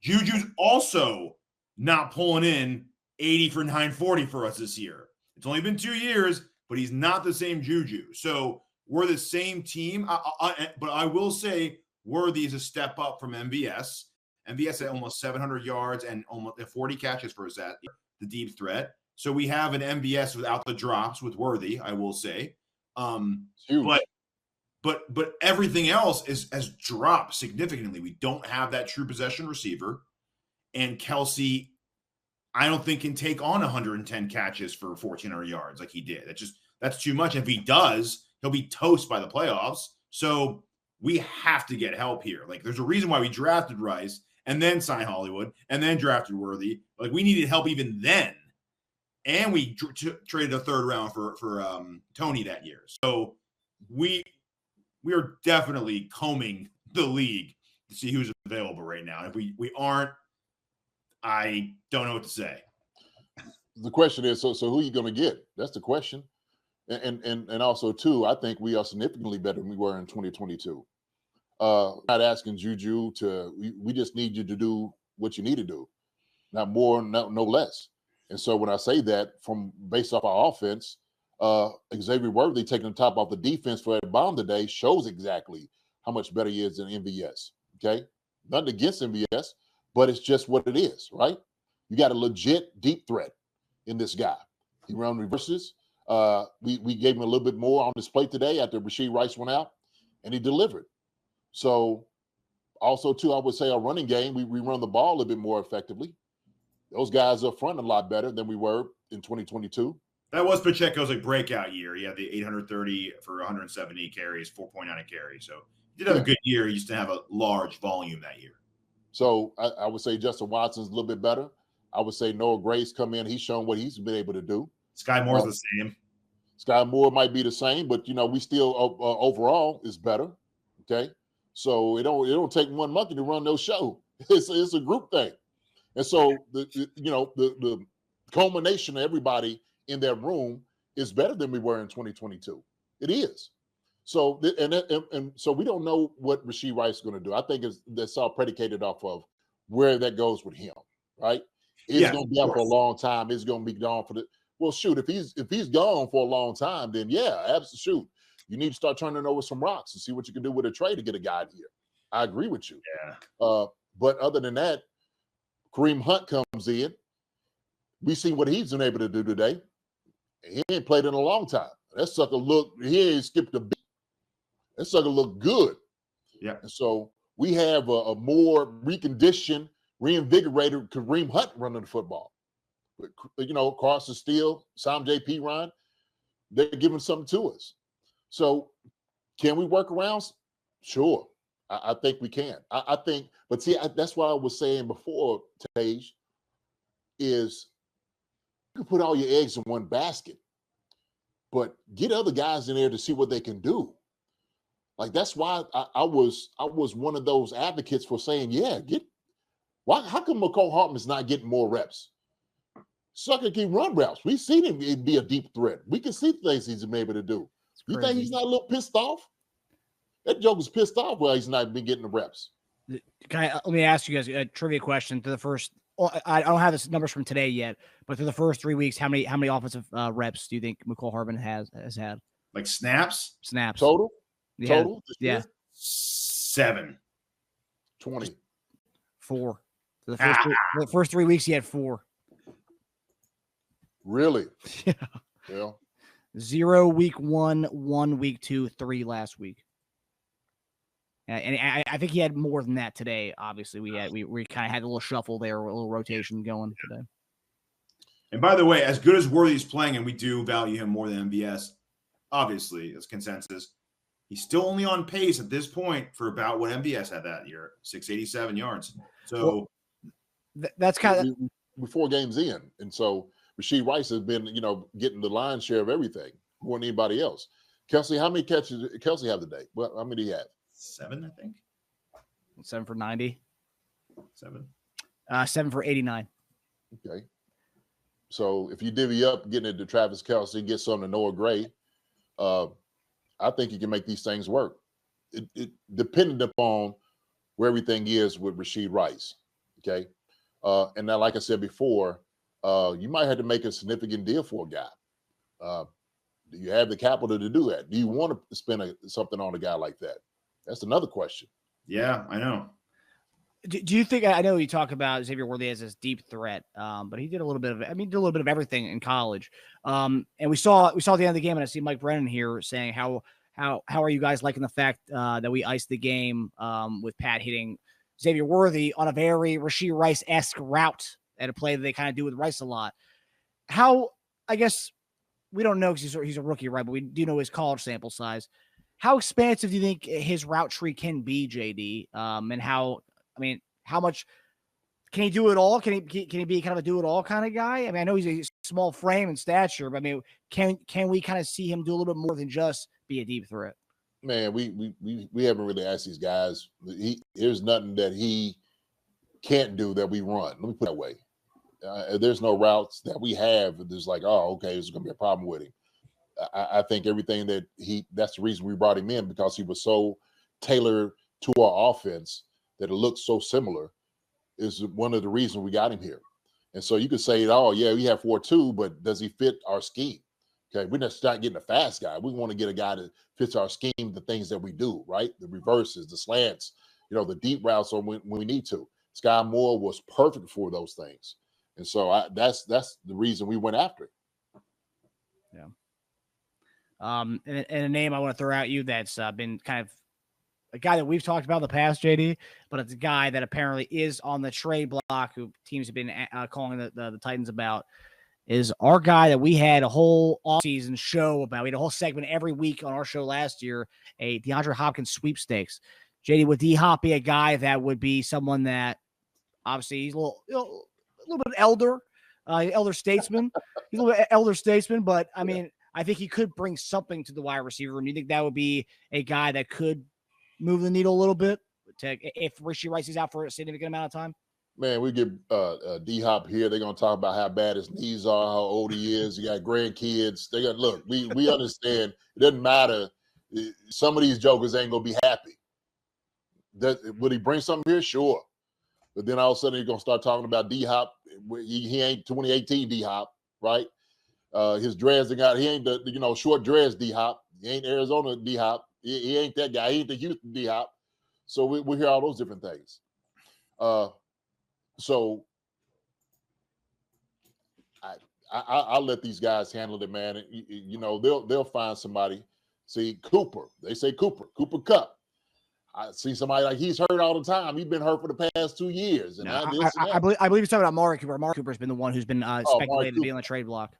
Juju's also not pulling in 80 for 940 for us this year. It's only been 2 years, but he's not the same Juju. So we're the same team. But I will say Worthy is a step up from MVS. MVS had almost 700 yards and almost 40 catches for us at the deep threat. So we have an MVS without the drops with Worthy, I will say. But everything else has dropped significantly. We don't have that true possession receiver. And Kelsey, I don't think, can take on 110 catches for 1,400 yards like he did. That's too much. If he does, he'll be toast by the playoffs. So we have to get help here. Like, there's a reason why we drafted Rice and then signed Hollywood and then drafted Worthy. Like, we needed help even then. And we traded a third round for Tony that year. So we are definitely combing the league to see who's available right now. If we aren't, I don't know what to say. The question is, so who are you going to get? That's the question. And also, too, I think we are significantly better than we were in 2022. Not asking Juju we just need you to do what you need to do. Not more, no less. And so when I say that, based off our offense, Xavier Worthy taking the top off the defense for a bomb today shows exactly how much better he is than MVS. Okay? Nothing against MVS, but it's just what it is, right? You got a legit deep threat in this guy. He ran reverses. We gave him a little bit more on display today after Rashee Rice went out, and he delivered. So also, too, I would say our running game, we run the ball a little bit more effectively. Those guys up front a lot better than we were in 2022. That was Pacheco's breakout year. He had the 830 for 170 carries, 4.9 a carry. So he did have a good year. He used to have a large volume that year. So I would say Justin Watson's a little bit better. I would say Noah Gray's come in. He's shown what he's been able to do. Sky Moore's the same. Sky Moore might be the same, but we still overall is better. Okay, so it don't take one monkey to run no show. It's a group thing, and so the culmination of everybody in that room is better than we were in 2022. It is. So and so we don't know what Rashee Rice is going to do. I think that's all predicated off of where that goes with him, right? He's going to be out for a long time. He's going to be gone for well, shoot, if he's gone for a long time, then yeah, absolutely. Shoot, you need to start turning over some rocks and see what you can do with a trade to get a guy here. I agree with you. Yeah. But other than that, Kareem Hunt comes in. We see what he's been able to do today. He ain't played in a long time. That sucker he ain't skipped a beat. That sucker look good. Yeah. And so we have a more reconditioned, reinvigorated Kareem Hunt running the football. But, Carson Steele, Sam JP Ryan, they're giving something to us. So can we work around? Sure. I think we can. I think, but see, that's what I was saying before, Tej, is you can put all your eggs in one basket, but get other guys in there to see what they can do. Like, that's why I was one of those advocates for saying, how come McCole Hartman's not getting more reps? Sucker can run routes. We've seen him be a deep threat. We can see things he's been able to do. You think he's not a little pissed off? That joker's pissed off while he's not been getting the reps. Let me ask you guys a trivia question. To the first, I don't have the numbers from today yet, but through the first 3 weeks, how many offensive reps do you think McCole Hartman has had? Like snaps? Snaps. Total? Yeah. Total? Yeah. 7. 20. 4. For the first 3 weeks, he had 4. Really? Yeah. Well, 0 week 1, 1 week 2, 3 last week. And I think he had more than that today. Obviously, we kind of had a little shuffle there, a little rotation going today. And by the way, as good as Worthy's playing, and we do value him more than MBS, obviously, it's consensus. He's still only on pace at this point for about what MBS had that year, 687 yards. So that's kind of we're 4 games in, and so Rashee Rice has been, getting the lion's share of everything more than anybody else. Kelsey, how many catches did Kelsey have today? Well, how many did he have? 7, I think. 7 for 90. 7. 7 for 89. Okay. So if you divvy up getting it to Travis Kelsey, get some to Noah Gray, I think you can make these things work. It dependent upon where everything is with Rashee Rice. Okay. And now, like I said before, you might have to make a significant deal for a guy. Do you have the capital to do that? Do you want to spend something on a guy like that? That's another question. Yeah, I know. Do you think, I know you talk about Xavier Worthy as this deep threat, but he did a little bit of everything in college. And we saw at the end of the game, and I see Mike Brennan here saying how are you guys liking the fact that we iced the game with Pat hitting Xavier Worthy on a very Rashee Rice-esque route at a play that they kind of do with Rice a lot. How, I guess, we don't know because he's a rookie, right? But we do know his college sample size. How expansive do you think his route tree can be, JD? And how much can he do it all? Can he be kind of a do it all kind of guy? I mean, I know he's a small frame and stature, but I mean, can we kind of see him do a little bit more than just be a deep threat? Man, we haven't really asked these guys. There's nothing that he can't do that we run. Let me put it that way. There's no routes that we have. There's like, oh, okay, there's going to be a problem with him. I think everything that's the reason we brought him in, because he was so tailored to our offense that it looks so similar, is one of the reasons we got him here. And so you could say, oh, yeah, we have 4-2, but does he fit our scheme? Okay, we're just not getting a fast guy. We want to get a guy that fits our scheme, the things that we do, right? The reverses, the slants, the deep routes when we need to. Sky Moore was perfect for those things. And so that's the reason we went after it. Yeah. And a name I want to throw at you that's been kind of a guy that we've talked about in the past, JD, but it's a guy that apparently is on the trade block who teams have been calling the Titans about, is our guy that we had a whole offseason show about. We had a whole segment every week on our show last year, a DeAndre Hopkins sweepstakes. JD, would D-Hop be a guy that would be someone that obviously he's a little bit elder statesman. He's a little bit elder statesman, but I mean, I think he could bring something to the wide receiver room. Do you think that would be a guy that could move the needle a little bit if Rashee Rice is out for a significant amount of time? Man, we get D-Hop here. They're going to talk about how bad his knees are, how old he is. You got grandkids. They got, look, we understand. It doesn't matter. Some of these jokers ain't going to be happy. Would he bring something here? Sure. But then all of a sudden, you're going to start talking about D-Hop. He ain't 2018 D-Hop, right? His dreads, he ain't the short dreads D-Hop. He ain't Arizona D-Hop. He ain't that guy. He ain't the Houston D-Hop. So we hear all those different things. So I'll let these guys handle it, man. They'll find somebody. See, Cooper. They say Cooper Kupp. I see somebody like he's hurt all the time. He's been hurt for the past 2 years. And I believe he's talking about Amari Cooper. Amari Cooper's been the one who's been speculated to be on the trade block.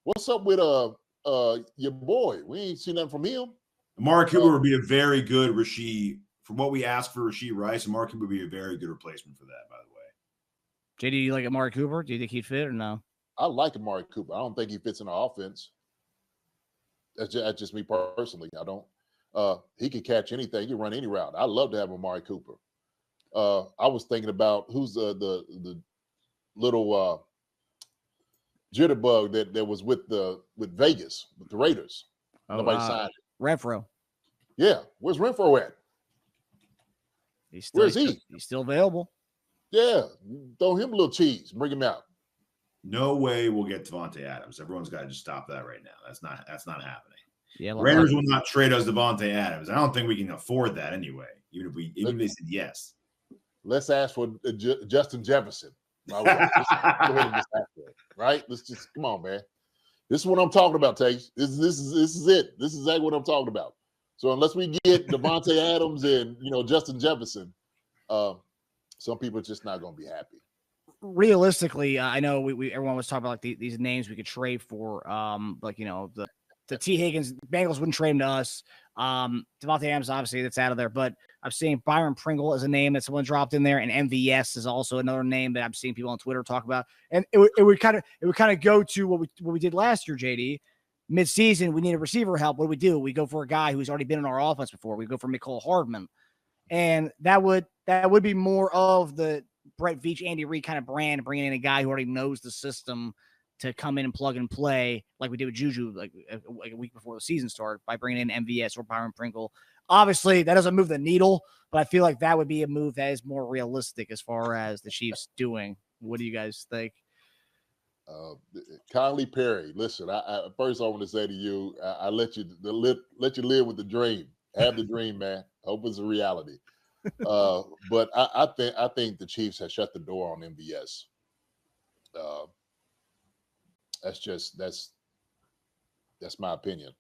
What's up with your boy? We ain't seen nothing from him. Amari Cooper would be a very good Rashee. From what we asked for Rashee Rice, Amari Cooper would be a very good replacement for that, by the way. JD, do you like Amari Cooper? Do you think he'd fit or no? I like Amari Cooper. I don't think he fits in the offense. That's just me personally. I don't. He could catch anything. He can run any route. I'd love to have Amari Cooper. I was thinking about who's the little jitterbug that was with Vegas, with the Raiders. Nobody signed it. Renfro. Yeah. Where's Renfro at? Where's he? He's still available. Yeah. Throw him a little cheese. Bring him out. No way we'll get Devontae Adams. Everyone's got to just stop that right now. That's not happening. Yeah, Raiders will not trade us Devontae Adams. I don't think we can afford that anyway. Even if they said yes. Let's ask for Justin Jefferson. Right? Let's just come on, man. This is what I'm talking about, Tage. This is it. This is exactly what I'm talking about. So unless we get Devontae Adams and Justin Jefferson, some people are just not going to be happy. Realistically, I know we everyone was talking about like these names we could trade for. The T. Higgins Bengals wouldn't trade him to us. Devontae Adams, obviously, that's out of there. But I'm seeing Byron Pringle as a name that someone dropped in there, and MVS is also another name that I'm seeing people on Twitter talk about. And it would kind of go to what we did last year, JD. Mid-season, we need a receiver help. What do? We go for a guy who's already been in our offense before. We go for Mecole Hardman, and that would be more of the Brett Veach, Andy Reid kind of brand, bringing in a guy who already knows the system to come in and plug and play, like we did with Juju like a week before the season started by bringing in MVS or Byron Pringle. Obviously, that doesn't move the needle, but I feel like that would be a move that is more realistic as far as the Chiefs doing. What do you guys think? Conley Perry, listen. First I want to say to you, I let you live with the dream. Have the dream, man. Hope it's a reality. But I think the Chiefs have shut the door on MVS. That's my opinion.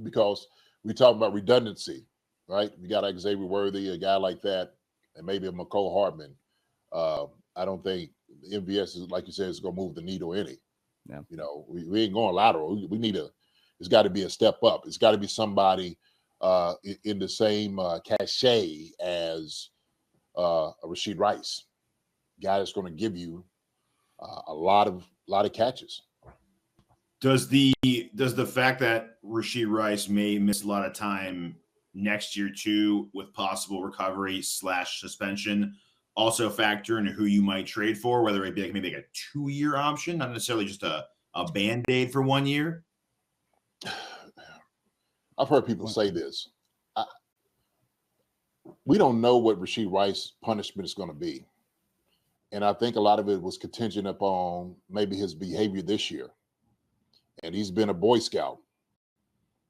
Because we talk about redundancy, right? We got Xavier Worthy, a guy like that, and maybe a Mecole Hardman. I don't think MVS is, like you said, is going to move the needle any. Yeah. We ain't going lateral. It's got to be a step up. It's got to be somebody in the same cachet as a Rashee Rice, guy that's going to give you a lot of catches. Does the fact that Rashee Rice may miss a lot of time next year too, with possible recovery / suspension, also factor into who you might trade for, whether it be like maybe like a 2-year option, not necessarily just a Band-Aid for 1 year? I've heard people say this. We don't know what Rashee Rice's punishment is going to be. And I think a lot of it was contingent upon maybe his behavior this year. And he's been a Boy Scout.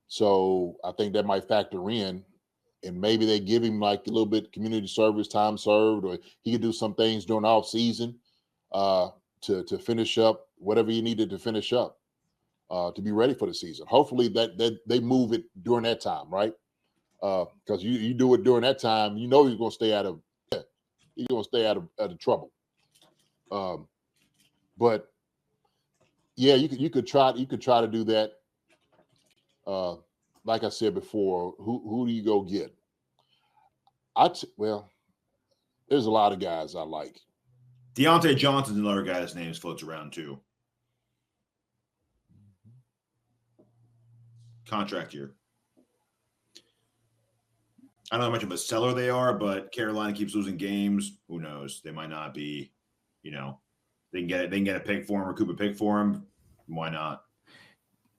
So I think that might factor in. And maybe they give him like a little bit community service, time served, or he could do some things during off season to finish up whatever he needed to finish up to be ready for the season. Hopefully that they move it during that time, right? Because you do it during that time, you're going to stay out of trouble. But yeah, you could try to do that. Like I said before, who do you go get? There's a lot of guys I like. Deontay Johnson's another guy that's name floats around too. Contract year. I don't know how much of a seller they are, but Carolina keeps losing games. Who knows? They might not be. They can get a pick for him, recoup a pick for him. Why not?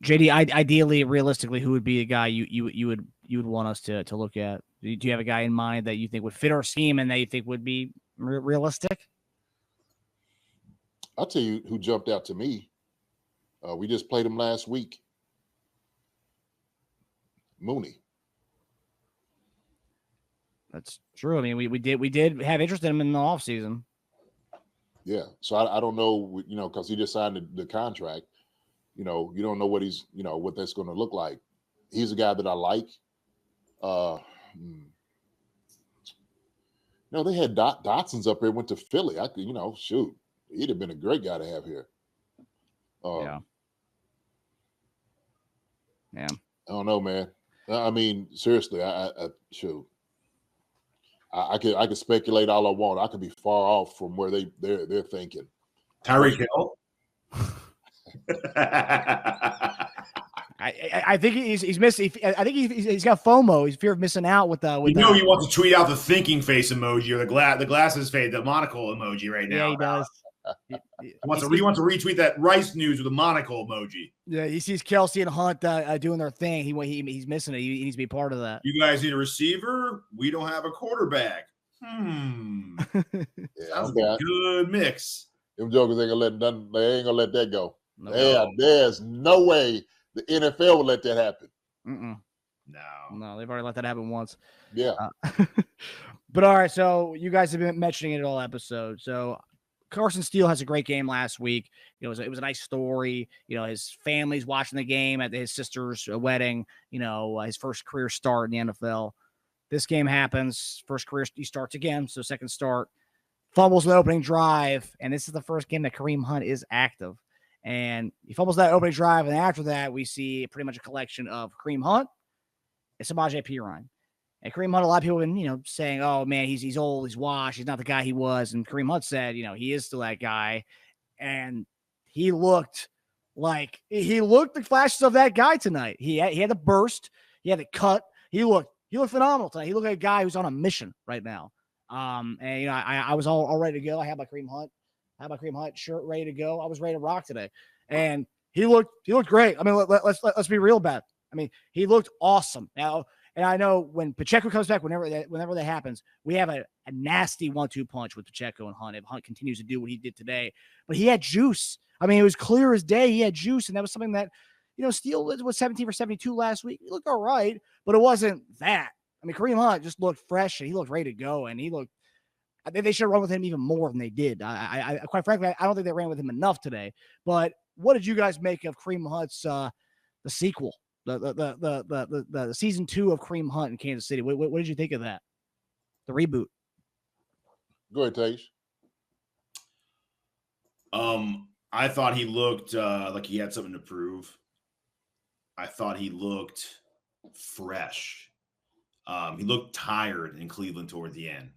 JD, ideally, realistically, who would be a guy you would want us to look at? Do you have a guy in mind that you think would fit our scheme and that you think would be realistic? I'll tell you who jumped out to me. We just played him last week. Mooney. That's true. I mean, we did have interest in him in the offseason. Yeah. So I don't know, because he just signed the contract. You don't know what he's, what that's going to look like. He's a guy that I like. They had Dotson's up there, went to Philly. Shoot, he'd have been a great guy to have here. Yeah. I don't know, man. I mean, seriously, I could speculate all I want. I could be far off from where they're thinking. Tyreek Hill. I think he's missing. I think he's got FOMO. He's fear of missing out with he wants to tweet out the thinking face emoji or the glasses fade, the monocle emoji right now. Yeah, he does. He wants to retweet that Rice news with a monocle emoji. Yeah, he sees Kelsey and Hunt doing their thing. He's missing it. He needs to be part of that. You guys need a receiver. We don't have a quarterback. Yeah, sounds like a good mix. Them jokers ain't gonna let that go. No. There's no way the NFL will let that happen. No, they've already let that happen once. Yeah. But all right, so you guys have been mentioning it all episode. So Carson Steele has a great game last week. It was a nice story. His family's watching the game at his sister's wedding. His first career start in the NFL. This game happens. First career, he starts again. So second start, fumbles the opening drive, and this is the first game that Kareem Hunt is active. And he fumbles that opening drive, and after that, we see pretty much a collection of Kareem Hunt and Samaje Perine. And Kareem Hunt, a lot of people have been, saying, "Oh man, he's old, he's washed, he's not the guy he was." And Kareem Hunt said, he is still that guy, and he looked like the flashes of that guy tonight. He had the burst, he had the cut. He looked phenomenal tonight. He looked like a guy who's on a mission right now. And I was all ready to go. I had my Kareem Hunt shirt ready to go. I was ready to rock today, and he looked great. I mean, let's be real about it. I mean, he looked awesome. Now, and I know when Pacheco comes back, whenever that happens, we have a nasty 1-2 punch with Pacheco and Hunt if Hunt continues to do what he did today. But he had juice. I mean, it was clear as day. He had juice, and that was something that, Steele was 17 for 72 last week. He looked all right, but it wasn't that. I mean, Kareem Hunt just looked fresh, and he looked ready to go, and I think they should have run with him even more than they did. I quite frankly, I don't think they ran with him enough today. But what did you guys make of Kareem Hunt's the sequel? The season 2 of Kareem Hunt in Kansas City. What did you think of that? The reboot. Go ahead, Tage. I thought he looked like he had something to prove. I thought he looked fresh. He looked tired in Cleveland toward the end.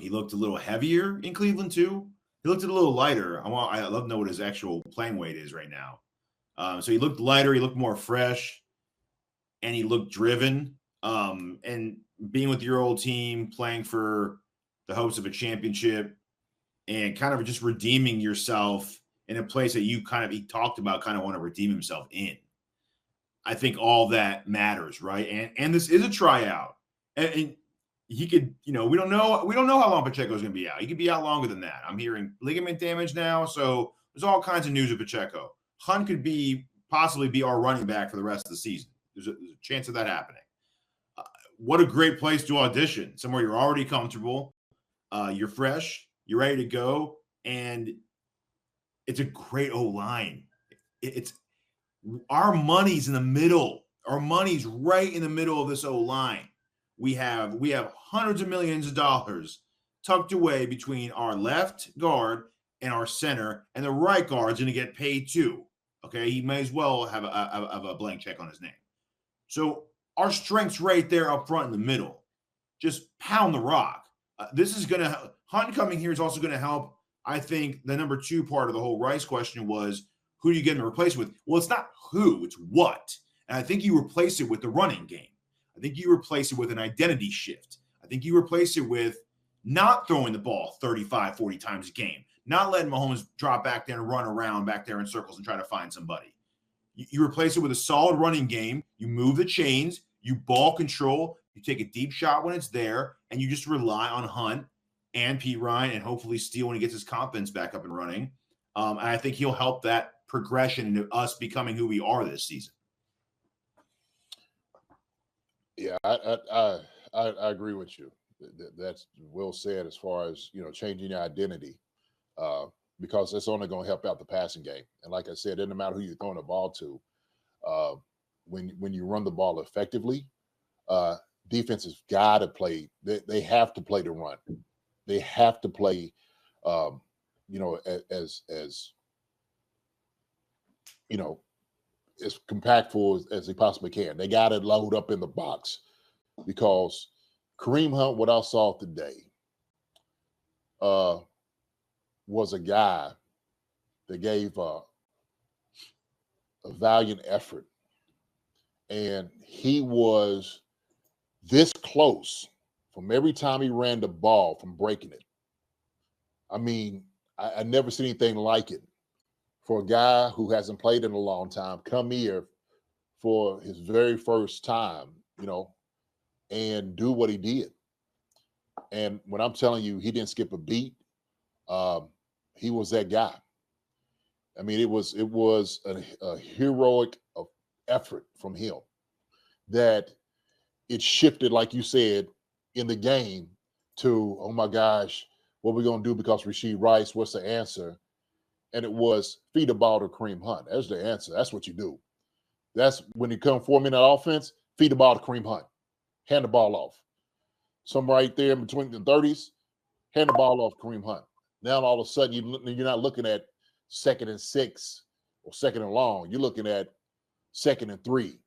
He looked a little heavier in Cleveland too. He looked a little lighter. I love to know what his actual playing weight is right now. So he looked lighter, he looked more fresh, and he looked driven. And being with your old team, playing for the hopes of a championship, and kind of just redeeming yourself in a place that he talked about kind of want to redeem himself in. I think all that matters, right? And this is a tryout. And he could, we don't know how long Pacheco is going to be out. He could be out longer than that. I'm hearing ligament damage now, so there's all kinds of news of Pacheco. Hunt could possibly be our running back for the rest of the season. There's a chance of that happening. What a great place to audition. Somewhere you're already comfortable, you're fresh, you're ready to go, and it's a great O-line. It's our money's in the middle. Our money's right in the middle of this O-line. We have hundreds of millions of dollars tucked away between our left guard and our center, and the right guard's going to get paid too. Okay, he may as well have a blank check on his name. So our strength's right there up front in the middle. Just pound the rock. This is going to Hunt coming here is also going to help. I think the number 2 part of the whole Rice question was, who do you get him to replace with? Well, it's not who, it's what. And I think you replace it with the running game. I think you replace it with an identity shift. I think you replace it with not throwing the ball 35, 40 times a game, not letting Mahomes drop back there and run around back there in circles and try to find somebody. You replace it with a solid running game. You move the chains, you ball control, you take a deep shot when it's there, and you just rely on Hunt and Perine and hopefully Steele when he gets his confidence back up and running. And I think he'll help that progression into us becoming who we are this season. Yeah, I agree with you. That's well said as far as, changing your identity, because it's only going to help out the passing game. And like I said, it doesn't matter who you're throwing the ball to. When you run the ball effectively, defenses got to play. They have to play the run. They have to play, as compactful as they possibly can. They got to load up in the box, because Kareem Hunt, what I saw today, was a guy that gave a valiant effort. And he was this close from every time he ran the ball from breaking it. I mean, I never seen anything like it. For a guy who hasn't played in a long time, come here for his very first time, and do what he did. And when I'm telling you, he didn't skip a beat. He was that guy. I mean, it was a heroic effort from him that it shifted, like you said, in the game to, oh my gosh, what we're going to do because Rashee Rice, what's the answer? And it was feed the ball to Kareem Hunt. That's the answer. That's what you do. That's when you come 4-minute offense, feed the ball to Kareem Hunt. Hand the ball off. Some right there in between the 30s, hand the ball off Kareem Hunt. Now all of a sudden you're not looking at 2nd and 6 or 2nd and long. You're looking at 2nd and 3.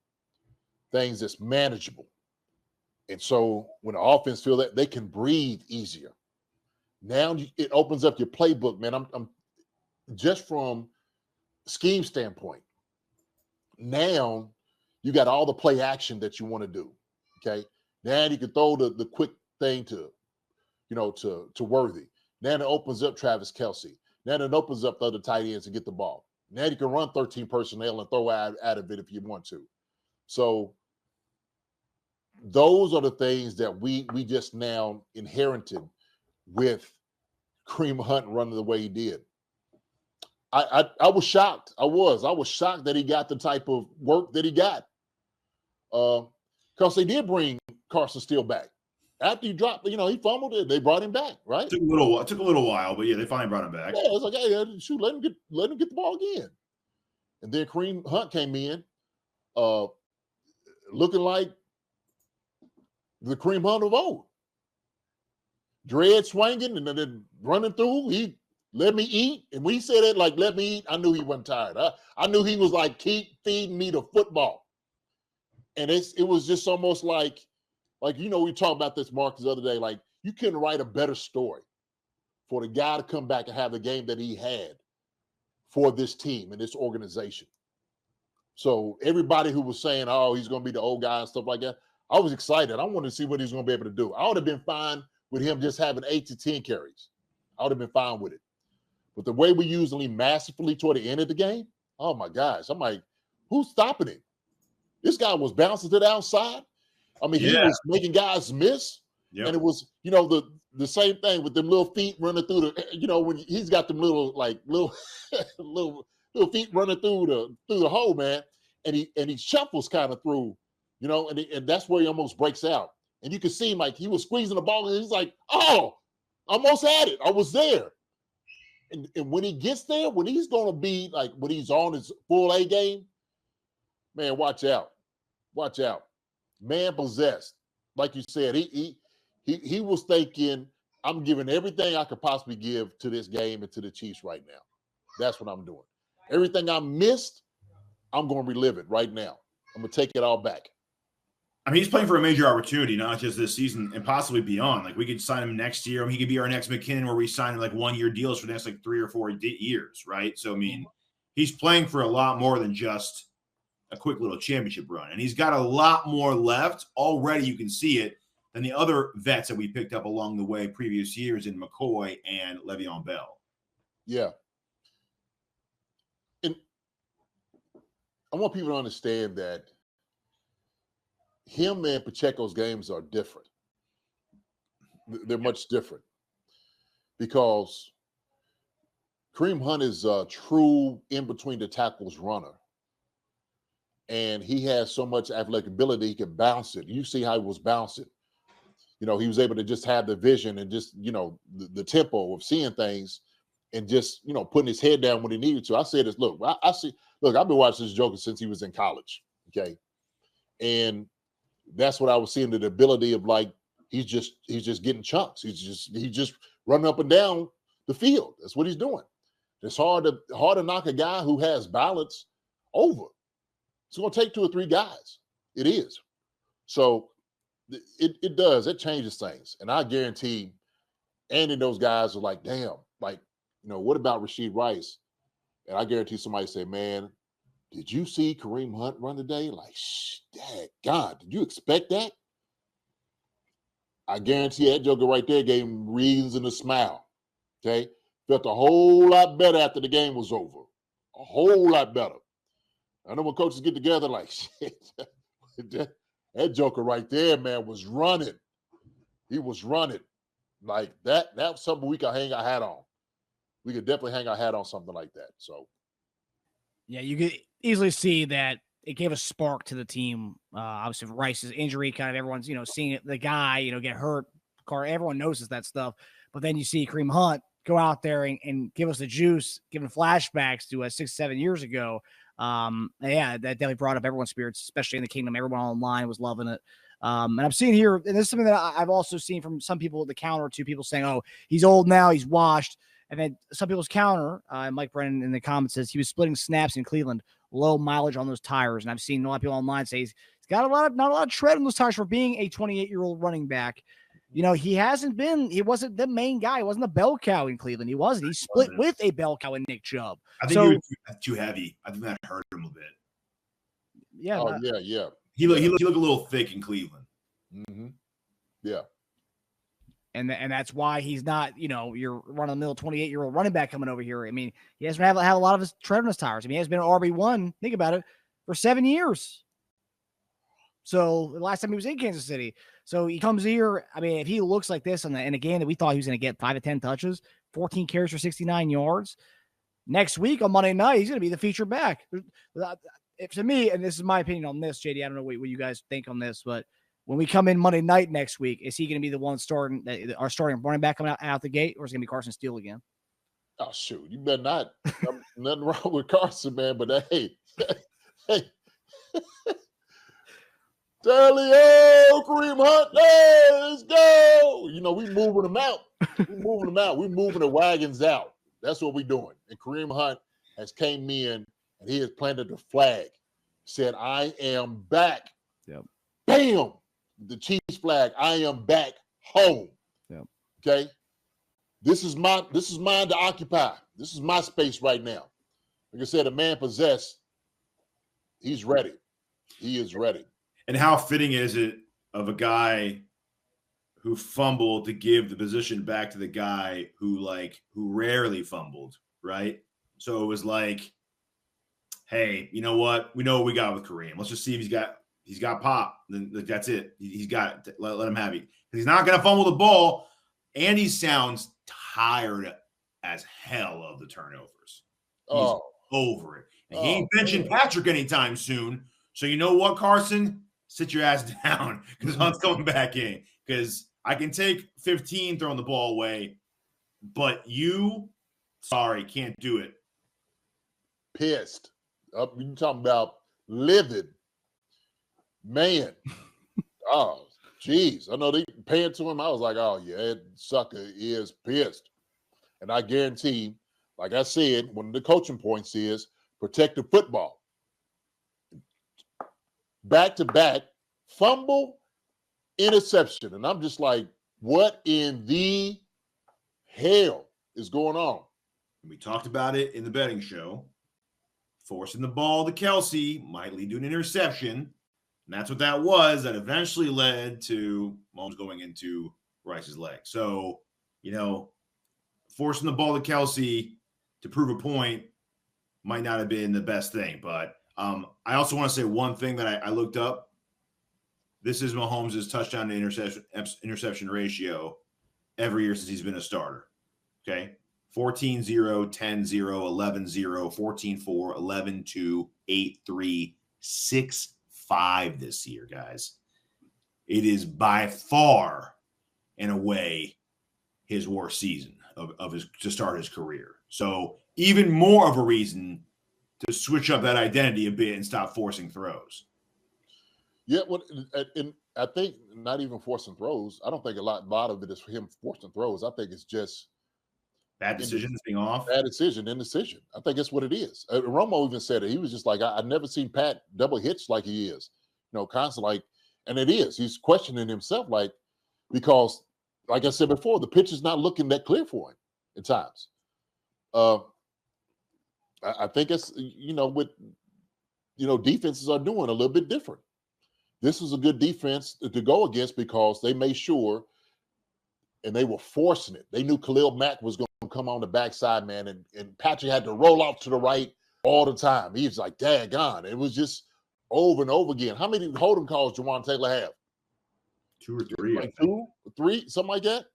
Things that's manageable. And so when the offense feel that, they can breathe easier. Now it opens up your playbook, man. I'm just from scheme standpoint. Now you got all the play action that you want to do. Okay. Now you can throw the quick thing to Worthy. Now it opens up Travis Kelce. Now it opens up the other tight ends to get the ball. Now you can run 13 personnel and throw out of it if you want to. So those are the things that we just now inherited with Kareem Hunt running the way he did. I was shocked. I was shocked that he got the type of work that he got. Because they did bring Carson Steele back. After he dropped, he fumbled it. They brought him back, right? Took a little while, but yeah, they finally brought him back. Yeah, it's like, hey, shoot, let him get the ball again. And then Kareem Hunt came in, looking like the Kareem Hunt of old. Dread swinging and then running through. He let me eat. And when he said it, like, let me eat, I knew he wasn't tired. I knew he was like, keep feeding me the football. And it was just almost like, we talked about this, Marcus, the other day. Like, you couldn't write a better story for the guy to come back and have the game that he had for this team and this organization. So everybody who was saying, oh, he's going to be the old guy and stuff like that, I was excited. I wanted to see what he's going to be able to do. I would have been fine with him just having 8 to 10 carries. I would have been fine with it. But the way we usually masterfully toward the end of the game, oh, my gosh. I'm like, who's stopping him? This guy was bouncing to the outside. I mean, he was making guys miss. Yep. And it was, the same thing with them little feet running through the, when he's got them little feet running through the hole, man. And he shuffles kind of through, and that's where he almost breaks out. And you can see him like he was squeezing the ball and he's like, oh, almost had it. I was there. And when he gets there, when he's going to be like, when he's on his full A game, man, watch out. Watch out. Man possessed. Like you said, he was thinking, I'm giving everything I could possibly give to this game and to the Chiefs right now. That's what I'm doing. Everything I missed, I'm going to relive it right now. I'm going to take it all back. I mean, he's playing for a major opportunity, not just this season and possibly beyond. Like, we could sign him next year. I mean, he could be our next McKinnon where we sign him like 1-year deals for the next like 3 or 4 years, right? So, I mean, he's playing for a lot more than just a quick little championship run. And he's got a lot more left. Already you can see it than the other vets that we picked up along the way previous years in McCoy and Le'Veon Bell. Yeah. And I want people to understand that him and Pacheco's games are different. They're much different because Kareem Hunt is a true in-between-the-tackles runner. And he has so much athletic ability, he can bounce it. You see how he was bouncing. He was able to just have the vision and just, the tempo of seeing things and just, putting his head down when he needed to. I said this, look, I've been watching this Joker since he was in college, okay? And that's what I was seeing, the ability of like, he's just getting chunks. He's just running up and down the field. That's what he's doing. It's hard to knock a guy who has balance over. It's going to take 2 or 3 guys. It is. So it does. It changes things. And I guarantee Andy and those guys are like, damn, like, what about Rashee Rice? And I guarantee somebody say, man, did you see Kareem Hunt run today? Like, God, did you expect that? I guarantee that joker right there gave him reason to smile. Okay? Felt a whole lot better after the game was over. A whole lot better. I know when coaches get together, like, shit, that joker right there, man, was running. He was running. Like, that's something we could hang our hat on. We could definitely hang our hat on something like that. So, yeah, you could easily see that it gave a spark to the team. Obviously, Rice's injury, kind of everyone's, seeing the guy, get hurt. Everyone notices that stuff. But then you see Kareem Hunt go out there and give us the juice, giving flashbacks to 6-7 years ago. Yeah, that definitely brought up everyone's spirits, especially in the kingdom. Everyone online was loving it. And I'm seeing here, and this is something that I've also seen from some people at the counter too, people saying, oh, he's old now, he's washed. And then some people's counter, Mike Brennan in the comments says he was splitting snaps in Cleveland, low mileage on those tires. And I've seen a lot of people online say he's got not a lot of tread on those tires for being a 28-year-old running back. You know, he wasn't the main guy. He wasn't the bell cow in Cleveland. He wasn't. He split with a bell cow in Nick Chubb. I think he was too heavy. I think that hurt him a bit. Yeah. Oh, yeah. He looked a little thick in Cleveland. Mm-hmm. Yeah. And that's why he's not, your run-of-the-mill 28-year-old running back coming over here. I mean, he hasn't had a lot of his tread on his tires. I mean, he has been an RB1, think about it, for 7 years. So the last time he was in Kansas City. So he comes here. I mean, if he looks like this in a game that we thought he was going to get 5 to 10 touches, 14 carries for 69 yards, next week on Monday night, he's going to be the feature back. To me, and this is my opinion on this, JD, I don't know what you guys think on this, but when we come in Monday night next week, is he going to be the one starting running back coming out the gate, or is it going to be Carson Steele again? Oh, shoot. You better not. Nothing wrong with Carson, man, but hey. Dalio, Kareem Hunt, hey, let's go. We moving them out. We're moving the wagons out. That's what we're doing. And Kareem Hunt has came in and he has planted the flag. Said, I am back. Yep. Bam. The Chiefs flag. I am back home. Yep. Okay. This is mine to occupy. This is my space right now. Like I said, a man possessed. He's ready. He is ready. And how fitting is it of a guy who fumbled to give the position back to the guy who rarely fumbled, right? So it was like, hey, you know what? We know what we got with Kareem. Let's just see if he's got pop. Then that's it. He's got it. Let him have it. He's not going to fumble the ball, and he sounds tired as hell of the turnovers. He's over it. And he ain't benching Patrick anytime soon. So you know what, Carson? Sit your ass down because Hunt's coming back in. Because I can take 15 throwing the ball away, but can't do it. Pissed. You talking about livid. Man. Oh, jeez. I know they paying to him. I was like, oh, yeah, that sucker is pissed. And I guarantee, like I said, one of the coaching points is protect the football. Back-to-back, fumble, interception. And I'm just like, what in the hell is going on? We talked about it in the betting show. Forcing the ball to Kelsey might lead to an interception. And that's what that was. That eventually led to Mahomes going into Rice's leg. So, forcing the ball to Kelsey to prove a point might not have been the best thing. But I also want to say one thing that I looked up. This is Mahomes' touchdown to interception ratio every year since he's been a starter. Okay. 14-0, 10-0, 11-0, 14-4, 11-2, 8-3, 6-5 this year, guys. It is by far and away his worst season to start his career. So even more of a reason to switch up that identity a bit and stop forcing throws. Yeah, and I think not even forcing throws. I don't think a lot of it is him forcing throws. I think it's just bad decisions being off. Bad indecision. I think that's what it is. Romo even said it. He was just like, I've never seen Pat double hitch like he is. Constantly and it is. He's questioning himself because, like I said before, the pitch is not looking that clear for him at times. I think it's, defenses are doing a little bit different. This was a good defense to go against because they made sure and they were forcing it. They knew Khalil Mack was going to come on the backside, man, and Patrick had to roll off to the right all the time. He was like, daggone. It was just over and over again. How many holding calls Jawan Taylor have? 2 or 3. Like 2, 3, something like that?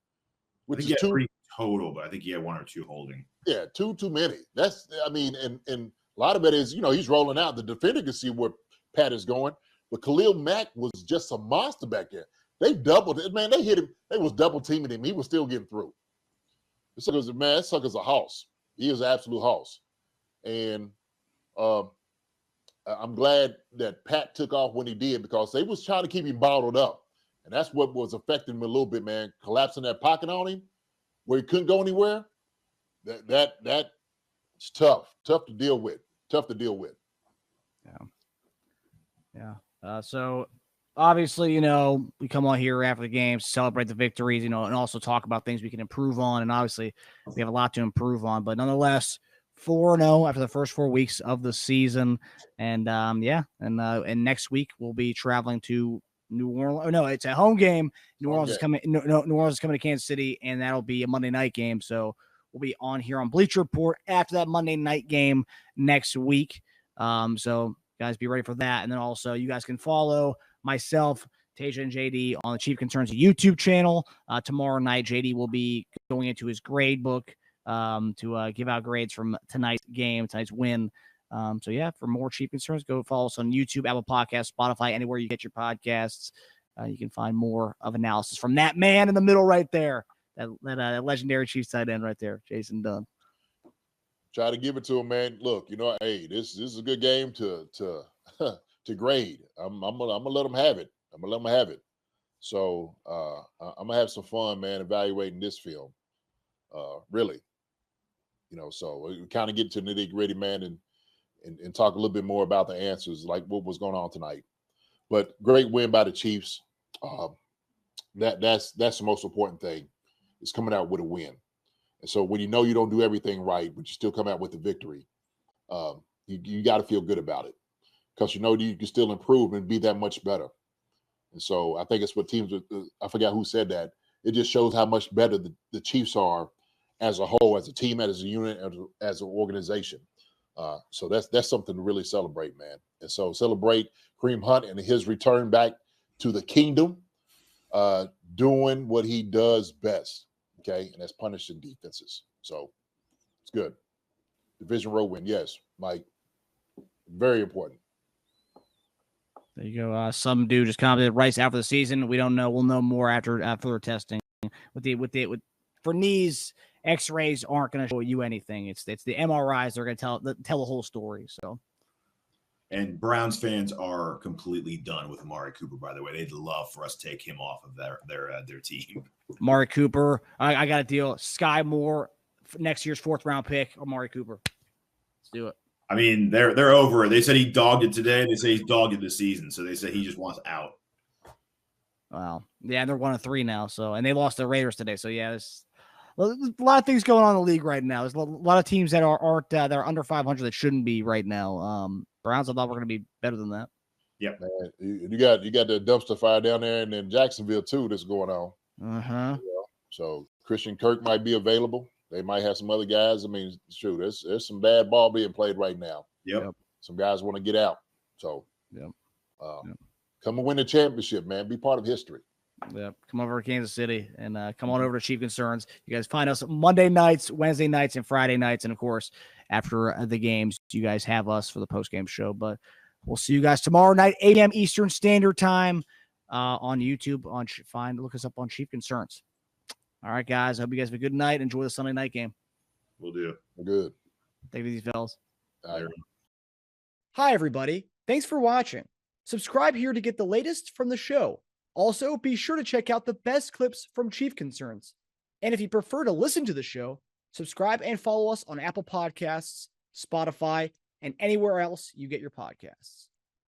Which is 2 total, but I think he had 1 or 2 holding. Yeah, 2 too many. And a lot of it is, he's rolling out. The defender can see where Pat is going. But Khalil Mack was just a monster back there. They doubled it. Man, they hit him. They was double teaming him. He was still getting through. That sucker's a hoss. He is an absolute hoss. And I'm glad that Pat took off when he did because they was trying to keep him bottled up. And that's what was affecting him a little bit, man. Collapsing that pocket on him where he couldn't go anywhere. That's tough to deal with. Yeah. So obviously, we come on here after the games to celebrate the victories, and also talk about things we can improve on. And obviously, we have a lot to improve on. But nonetheless, 4-0 after the first 4 weeks of the season. And and next week we'll be traveling to New Orleans. Oh, no, it's a home game. New Orleans is coming. New Orleans is coming to Kansas City, and that'll be a Monday night game. So we'll be on here on Bleacher Report after that Monday night game next week. So guys, be ready for that. And then also, you guys can follow myself, Teja, and JD on the Chief Concerns YouTube channel. Tomorrow night, JD will be going into his grade book to give out grades from tonight's win. For more Chief Concerns, go follow us on YouTube, Apple Podcasts, Spotify, anywhere you get your podcasts. You can find more of analysis from that man in the middle right there, that legendary Chiefs tight end right there, Jason Dunn. Try to give it to him, man. Look, hey, this is a good game to grade. I'm gonna let them have it. So I'm gonna have some fun, man, evaluating this film. Really, so we kind of get to nitty gritty, man, and talk a little bit more about the answers, like what was going on tonight. But great win by the Chiefs. That's the most important thing, is coming out with a win. And so when you don't do everything right, but you still come out with the victory, you got to feel good about it, because you can still improve and be that much better. And so I think it's what teams I forgot who said that. It just shows how much better the Chiefs are as a whole, as a team, as a unit, as an organization. So that's something to really celebrate, man. And so celebrate Kareem Hunt and his return back to the kingdom, doing what he does best. Okay, and that's punishing defenses. So it's good. Division road win, yes, Mike. Very important. There you go. Some dude just commented Rice out for the season. We don't know. We'll know more after further testing. For knees, X-rays aren't going to show you anything. It's the MRIs that are going to tell the whole story. So. And Browns fans are completely done with Amari Cooper, by the way. They'd love for us to take him off of their team. Amari Cooper, I got a deal. Sky Moore, next year's 4th round pick. Amari Cooper, let's do it. I mean, they're over it. They said he dogged it today. They say he's dogged it this season. So they say he just wants out. Wow. Yeah, they're 1-3 now. So, and they lost the Raiders today. So yeah, there's a lot of things going on in the league right now. There's a lot of teams that aren't that are under 500 that shouldn't be right now. Browns, I thought were going to be better than that. Yep. Man, you got the dumpster fire down there, and then Jacksonville too that's going on. So Christian Kirk might be available. They might have some other guys. I mean, shoot, there's some bad ball being played right now. Yep. Some guys want to get out. So come and win the championship, man. Be part of history. Yep. Come over to Kansas City and come on over to Chief Concerns. You guys find us Monday nights, Wednesday nights, and Friday nights. And, of course, after the games, you guys have us for the postgame show. But we'll see you guys tomorrow night, 8 a.m. Eastern Standard Time on YouTube. Look us up on Chief Concerns. All right, guys. I hope you guys have a good night. Enjoy the Sunday night game. We'll do. We're good. Take it easy, fellas. All right. Hi, everybody. Thanks for watching. Subscribe here to get the latest from the show. Also, be sure to check out the best clips from Chief Concerns. And if you prefer to listen to the show, subscribe and follow us on Apple Podcasts, Spotify, and anywhere else you get your podcasts.